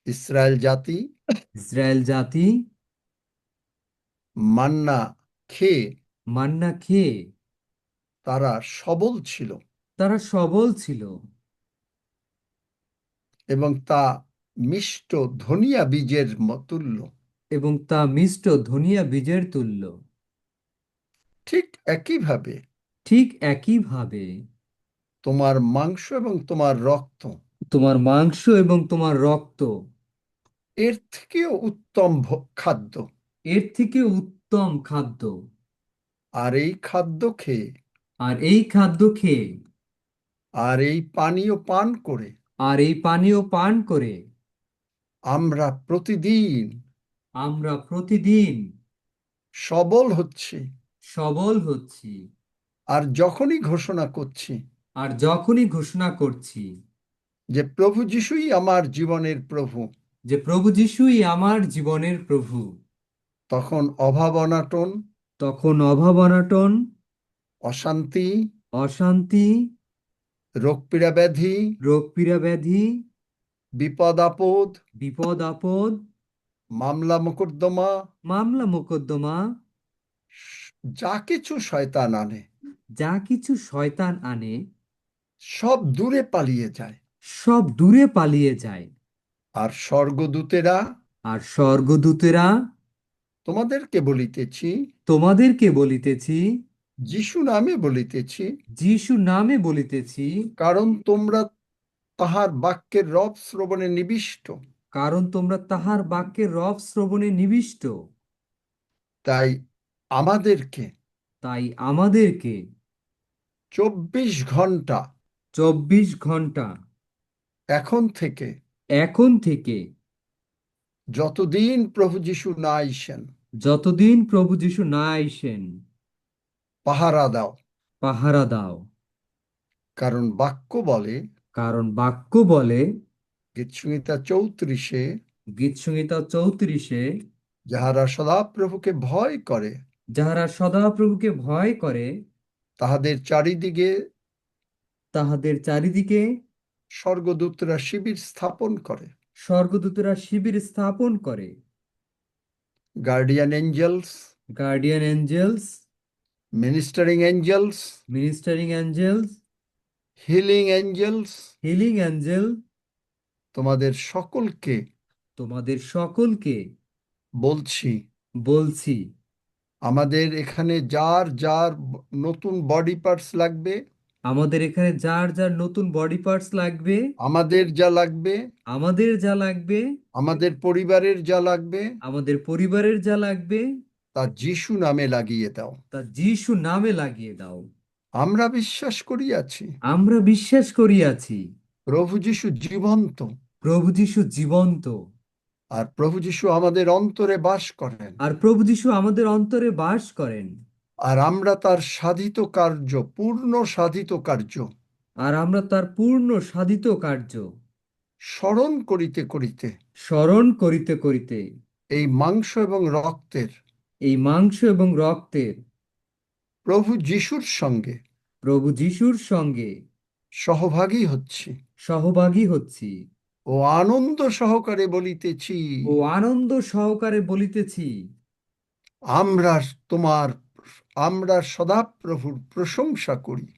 C: ইসরায়েল জাতি
R: ইসরায়েল জাতি
C: মান্না খেয়ে
R: মান্না খেয়ে
C: তারা সবল ছিল
R: তারা সবল ছিল
C: এবং তা মিষ্ট ধনিয়া বীজের তুল্য।
R: এবং তা মিষ্ট ধনিয়া বীজের তুল্য।
C: ঠিক একইভাবে
R: ঠিক একইভাবে
C: তোমার মাংস এবং তোমার রক্ত
R: তোমার মাংস এবং তোমার রক্ত
C: এর থেকেও উত্তম খাদ্য।
R: এর থেকে উত্তম খাদ্য।
C: আর এই খাদ্য খেয়ে
R: আর এই খাদ্য খেয়ে
C: আর এই পানীয় পান করে
R: আর এই পানীয় পান করে
C: আমরা প্রতিদিন সবল হচ্ছি।
R: সবল হচ্ছি।
C: আর যখনই ঘোষণা করছি যে প্রভু যিশুই আমার জীবনের প্রভু,
R: যে প্রভু যিশুই আমার জীবনের প্রভু,
C: তখন অভাব
R: অনাটন,
C: অশান্তি,
R: অশান্তি,
C: রোগ পীড়া ব্যাধি, বিপদ আপদ, মামলা মোকদ্দমা যা কিছু শয়তান আনে সব দূরে পালিয়ে যায়। আর স্বর্গদূতেরা তোমাদেরকে বলিতেছি, যিশু নামে বলিতেছি, কারণ তোমরা তাহার বাক্যের রব শ্রবণে নিবিষ্ট। তাই আমাদেরকে 24 ঘন্টা এখন থেকে যতদিন প্রভু যিশু না আইসেন পাহারা দাও। কারণ বাক্য বলে গীতসংহিতা 34-এ যাহারা সদাপ্রভুকে ভয় করে তাহাদের চারিদিকে স্বর্গদূতরা শিবির স্থাপন করে। Guardian angels, ministering angels, healing angel তোমাদের সকলকে বলছি আমাদের এখানে যার নতুন বডি পার্টস লাগবে, আমাদের যা লাগবে, আমাদের পরিবারের যা লাগবে তা যিশু নামে লাগিয়ে দাও। আমরা বিশ্বাস করিয়াছি প্রভু যিশু জীবন্ত, আর প্রভু যিশু আমাদের অন্তরে বাস করেন। আর আমরা তার পূর্ণ সাধিত কার্য স্মরণ করিতে করিতে এই মাংস এবং রক্তের প্রভু যিশুর সঙ্গে সহভাগী হচ্ছি। ও আনন্দ সহকারে বলিতেছি আমরা সদাপ্রভুর প্রশংসা করি।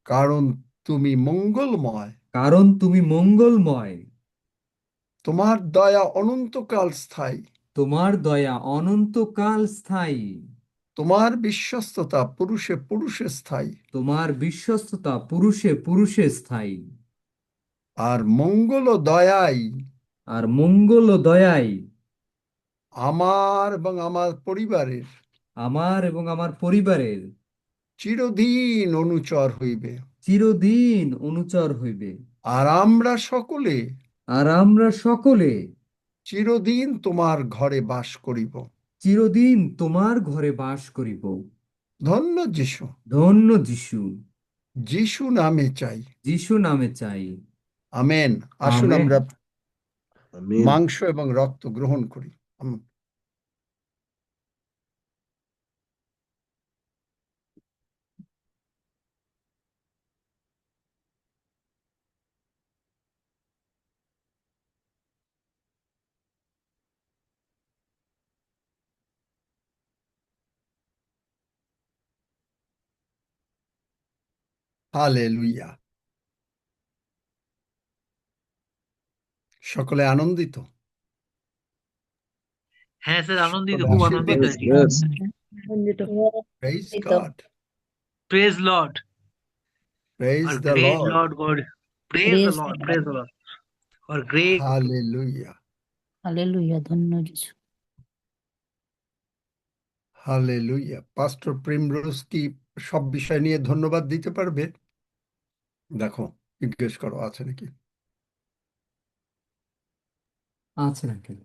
C: কারণ তুমি মঙ্গলময়, তোমার দয়া অনন্তকাল স্থায়ী, তোমার বিশ্বস্ততা পুরুষে স্থায়ী। আর মঙ্গল ও দয়াই আমার এবং আমার পরিবারের চিরদিন অনুচর হইবে। আর আমরা সকলে চিরদিন তোমার ঘরে বাস করিব। ধন্য যিশু, যিশু নামে চাই। আমেন। আসুন আমরা
L: আমিন।
C: মাংস এবং রক্ত গ্রহণ করি। হালেলুয়া। সকলে আনন্দিত,
B: হ্যাঁ স্যার, আনন্দিত,
C: সকলে
B: খুব আনন্দিত
C: আশীর্বাদিত।
B: আছি।
C: Praise God,
B: praise Lord,
C: praise
B: আর
C: the
B: great
C: Lord,
B: Lord God, praise the Lord, praise the Lord, আর গ্রেট।
C: হালেলুয়া,
D: হালেলুয়া, ধন্য যিশু।
C: হালেলুয়া। পাস্টর প্রিমরোজ কি সব বিষয় নিয়ে ধন্যবাদ দিতে পারবে? দেখো, জিজ্ঞেস করো আছে নাকি।
R: আচ্ছা আঙ্কেল।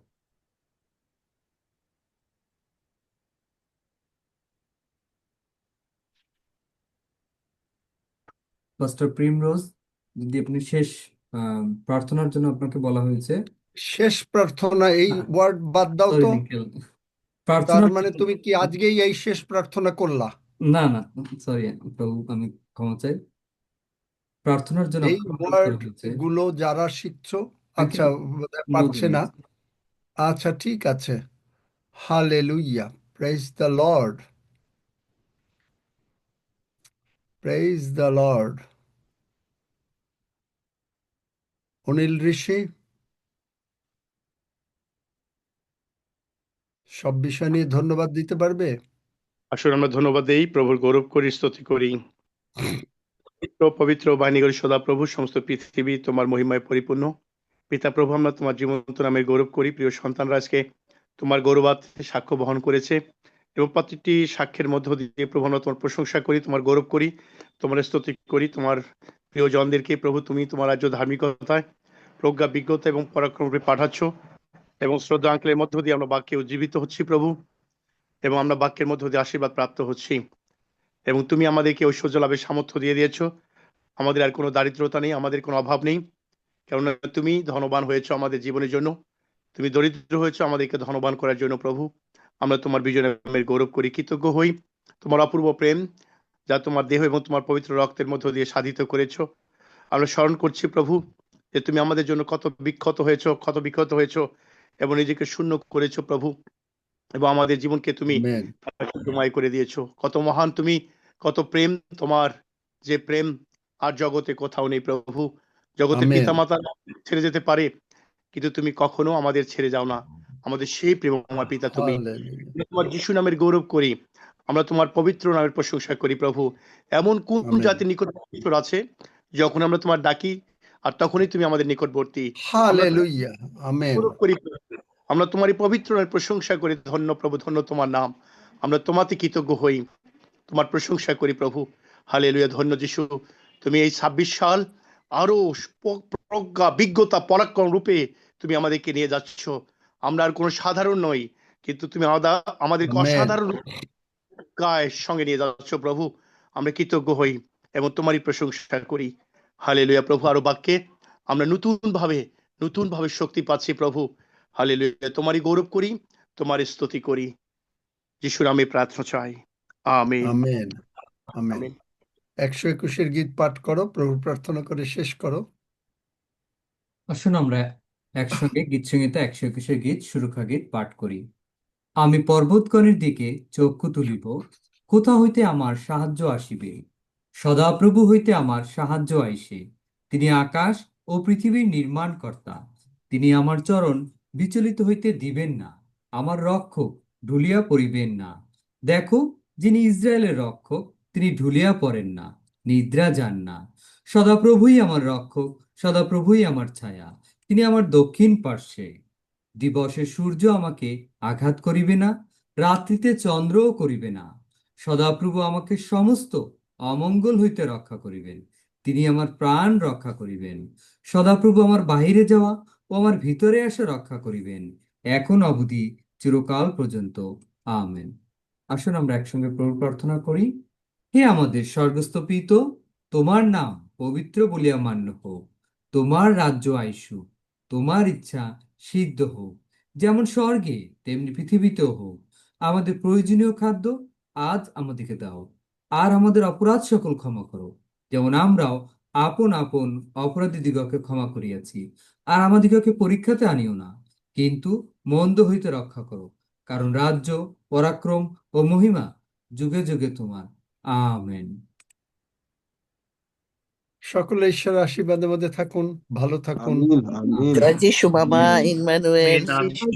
R: পাস্টর প্রিমরোজ, যদি আপনি শেষ প্রার্থনার জন্য আপনাকে বলা হয়েছে।
C: শেষ প্রার্থনা, এই ওয়ার্ড বাদ দাও
R: সরি
C: তো।
R: আঙ্কেল,
C: তার
R: প্রার্থনা।
C: মানে তুমি কি আজকেই এই শেষ প্রার্থনা করলা?
R: না না, সরি প্রভু, আমি ক্ষমা চাই। প্রার্থনার জন্য
C: এই
R: আপনাকে অনুরোধ করা
C: ওয়ার্ড
R: হয়েছে।
C: গুলো যারা শিখছো, আচ্ছা বোধহয় পারছে
R: নতুন
C: না। আচ্ছা ঠিক আছে। Hallelujah, praise the Lord, praise the Lord. Anil Rishi, সব বিষয় নিয়ে ধন্যবাদ দিতে পারবে?
P: আসলে আমরা ধন্যবাদ দেই, প্রভুর গৌরব করি, স্তুতি করি। পবিত্র পবিত্র বাণী করি সদা প্রভু, সমস্ত পৃথিবী তোমার মহিমায় পরিপূর্ণ। পিতা প্রভু, আমরা তোমার জীবন্ত নামের গৌরব করি। প্রিয় সন্তানরা আজকে তোমার গৌরবাত সাক্ষ্য বহন করেছে, এবং প্রতিটি সাক্ষ্যের মধ্য দিয়ে প্রভু আমরা তোমার প্রশংসা করি, তোমার গৌরব করি, তোমার স্তুতি করি। তোমার প্রিয়জনদেরকে প্রভু তুমি তোমার রাজ্য ধার্মিকতায়, প্রজ্ঞা, বিজ্ঞতা এবং পরাক্রম রূপে পাঠাচ্ছ, এবং শ্রদ্ধা আঙ্কেলের মধ্য দিয়ে আমরা বাক্যে উজ্জীবিত হচ্ছি প্রভু, এবং আমরা বাক্যের মধ্য দিয়ে আশীর্বাদ প্রাপ্ত হচ্ছি। এবং তুমি আমাদেরকে ঐশ্বর্য লাভের সামর্থ্য দিয়ে দিয়েছো। আমাদের আর কোনো দারিদ্রতা নেই, আমাদের কোনো অভাব নেই, কেননা তুমি ধনবান হয়েছো আমাদের জীবনের জন্য। তুমি দরিদ্র হয়েছো আমাদেরকে ধনবান করার জন্য প্রভু। আমরা তোমার বিজয় নামের গৌরব করি, কৃতজ্ঞ হই। তোমার অপূর্ব প্রেম যা তোমার দেহ এবং তোমার পবিত্র রক্তের মধ্য দিয়ে সাধিত করেছো, আমরা স্মরণ করছি প্রভু, যে তুমি আমাদের জন্য কত বিক্ষত হয়েছো এবং নিজেকে শূন্য করেছো প্রভু, এবং আমাদের জীবনকে তুমি
C: আমেন,
P: প্রাণময় করে দিয়েছো। কত মহান তুমি, কত প্রেম তোমার, যে প্রেম আর জগতে কোথাও নেই প্রভু। জগতে
C: আমেন,
P: পিতামাতা ছেড়ে যেতে পারে, কিন্তু তুমি কখনো আমাদের ছেড়ে যাও না। আমাদের সেই প্রেমময় পিতা তুমি।
C: হালেলুয়া,
P: আমরা তোমার যিশু নামের গৌরব করি, আমরা তোমার পবিত্র নামের প্রশংসা করি প্রভু। এমন কোন
C: আমেন,
P: জাতির নিকট ঈশ্বর আছে, যখন আমরা তোমার ডাকি আর তখনই তুমি আমাদের নিকটবর্তী। আমরা তোমার
C: হালেলুয়া, আমেন,
P: গৌরব করি, আমরা তোমার এই পবিত্র নামের প্রশংসা করি। ধন্য প্রভু, ধন্য তোমার নাম। আমরা তোমাতে কৃতজ্ঞ হই, তোমার প্রশংসা করি প্রভু। হালেলুয়া, ধন্য যিশু। তুমি এই 26 সাল আরো প্রজ্ঞা, বিজ্ঞতা, পরাক্রম রূপে তুমি আমাদেরকে নিয়ে যাচ্ছ। আমরা আর কোনো সাধারণ নই, কিন্তু তুমি আমাদেরকে
C: আমেন,
P: অসাধারণ গায়ের সঙ্গে নিয়ে যাচ্ছ প্রভু। আমরা কৃতজ্ঞ হই এবং তোমারই প্রশংসা করি। হালেলুয়া প্রভু, আরো বাক্যে আমরা নতুন ভাবে শক্তি পাচ্ছি প্রভু। হালেলুয়া, তোমারই গৌরব করি, তোমার স্তুতি করি। যিশুর নামে প্রার্থনা চাই, আমেন।
C: Amen, amen.
P: আমেন।
C: 121 গীত পাঠ করো, প্রভু প্রার্থনা করে শেষ করো।
R: আসুন আমরা একসঙ্গে গীত সংহিতা 121 গীত সুরক্ষা গীত পাঠ করি। আমি পর্বতগণের দিকে চক্ষু তুলিব, কোথা হইতে আমার সাহায্য আসিবে? সদাপ্রভু হইতে আমার সাহায্য আইসে। তিনি আকাশ ও পৃথিবীর নির্মাণকর্তা। তিনি আমার চরণ বিচলিত হইতে দিবেন না, আমার রক্ষক ঢুলিয়া পড়িবেন না। দেখো, যিনি ইসরায়েলের রক্ষক, তিনি ঢুলিয়া পড়েন না, নিদ্রা যান না। সদাপ্রভুই আমার রক্ষক, সদাপ্রভুই আমার ছায়া। তিনি আমার দক্ষিণ পার্শ্বে। দিবসে সূর্য আমাকে আঘাত করিবে না, রাত্রিতে চন্দ্রও করিবে না। সদাপ্রভু আমাকে সমস্ত অমঙ্গল হইতে রক্ষা করিবেন। তিনি আমার প্রাণ রক্ষা করিবেন। সদাপ্রভু আমার বাহিরে যাওয়া ও আমার ভিতরে আসা রক্ষা করিবেন, এখন অবধি চিরকাল পর্যন্ত। আমেন। আসুন আমরা একসঙ্গে প্রভু প্রার্থনা করি। হে আমাদের স্বর্গস্থ পিতা, তোমার নাম পবিত্র বলিয়া মান্য হোক। তোমার রাজ্য আইসুক, তোমার ইচ্ছা সিদ্ধ হোক, যেমন স্বর্গে তেমনি পৃথিবীতেও হোক। আমাদের প্রয়োজনীয় খাদ্য আজ আমাদেরকে দাও, আর আমাদের অপরাধ সকল ক্ষমা করো, যেমন আমরাও আপন আপন অপরাধীদিগকে ক্ষমা করিয়াছি। আর আমাদিগকে পরীক্ষাতে আনিও না, কিন্তু মন্দ হইতে রক্ষা করো, কারণ রাজ্য, পরাক্রম ও মহিমা যুগে যুগে তোমার। আমেন।
C: সকলে ঈশ্বরের আশীর্বাদের মধ্যে থাকুন, ভালো থাকুন।
L: আমিন আমিন
E: জয় যিশু বাবা,
L: আমিন
E: ইম্মানুয়েল।
B: আমিন, আমিন।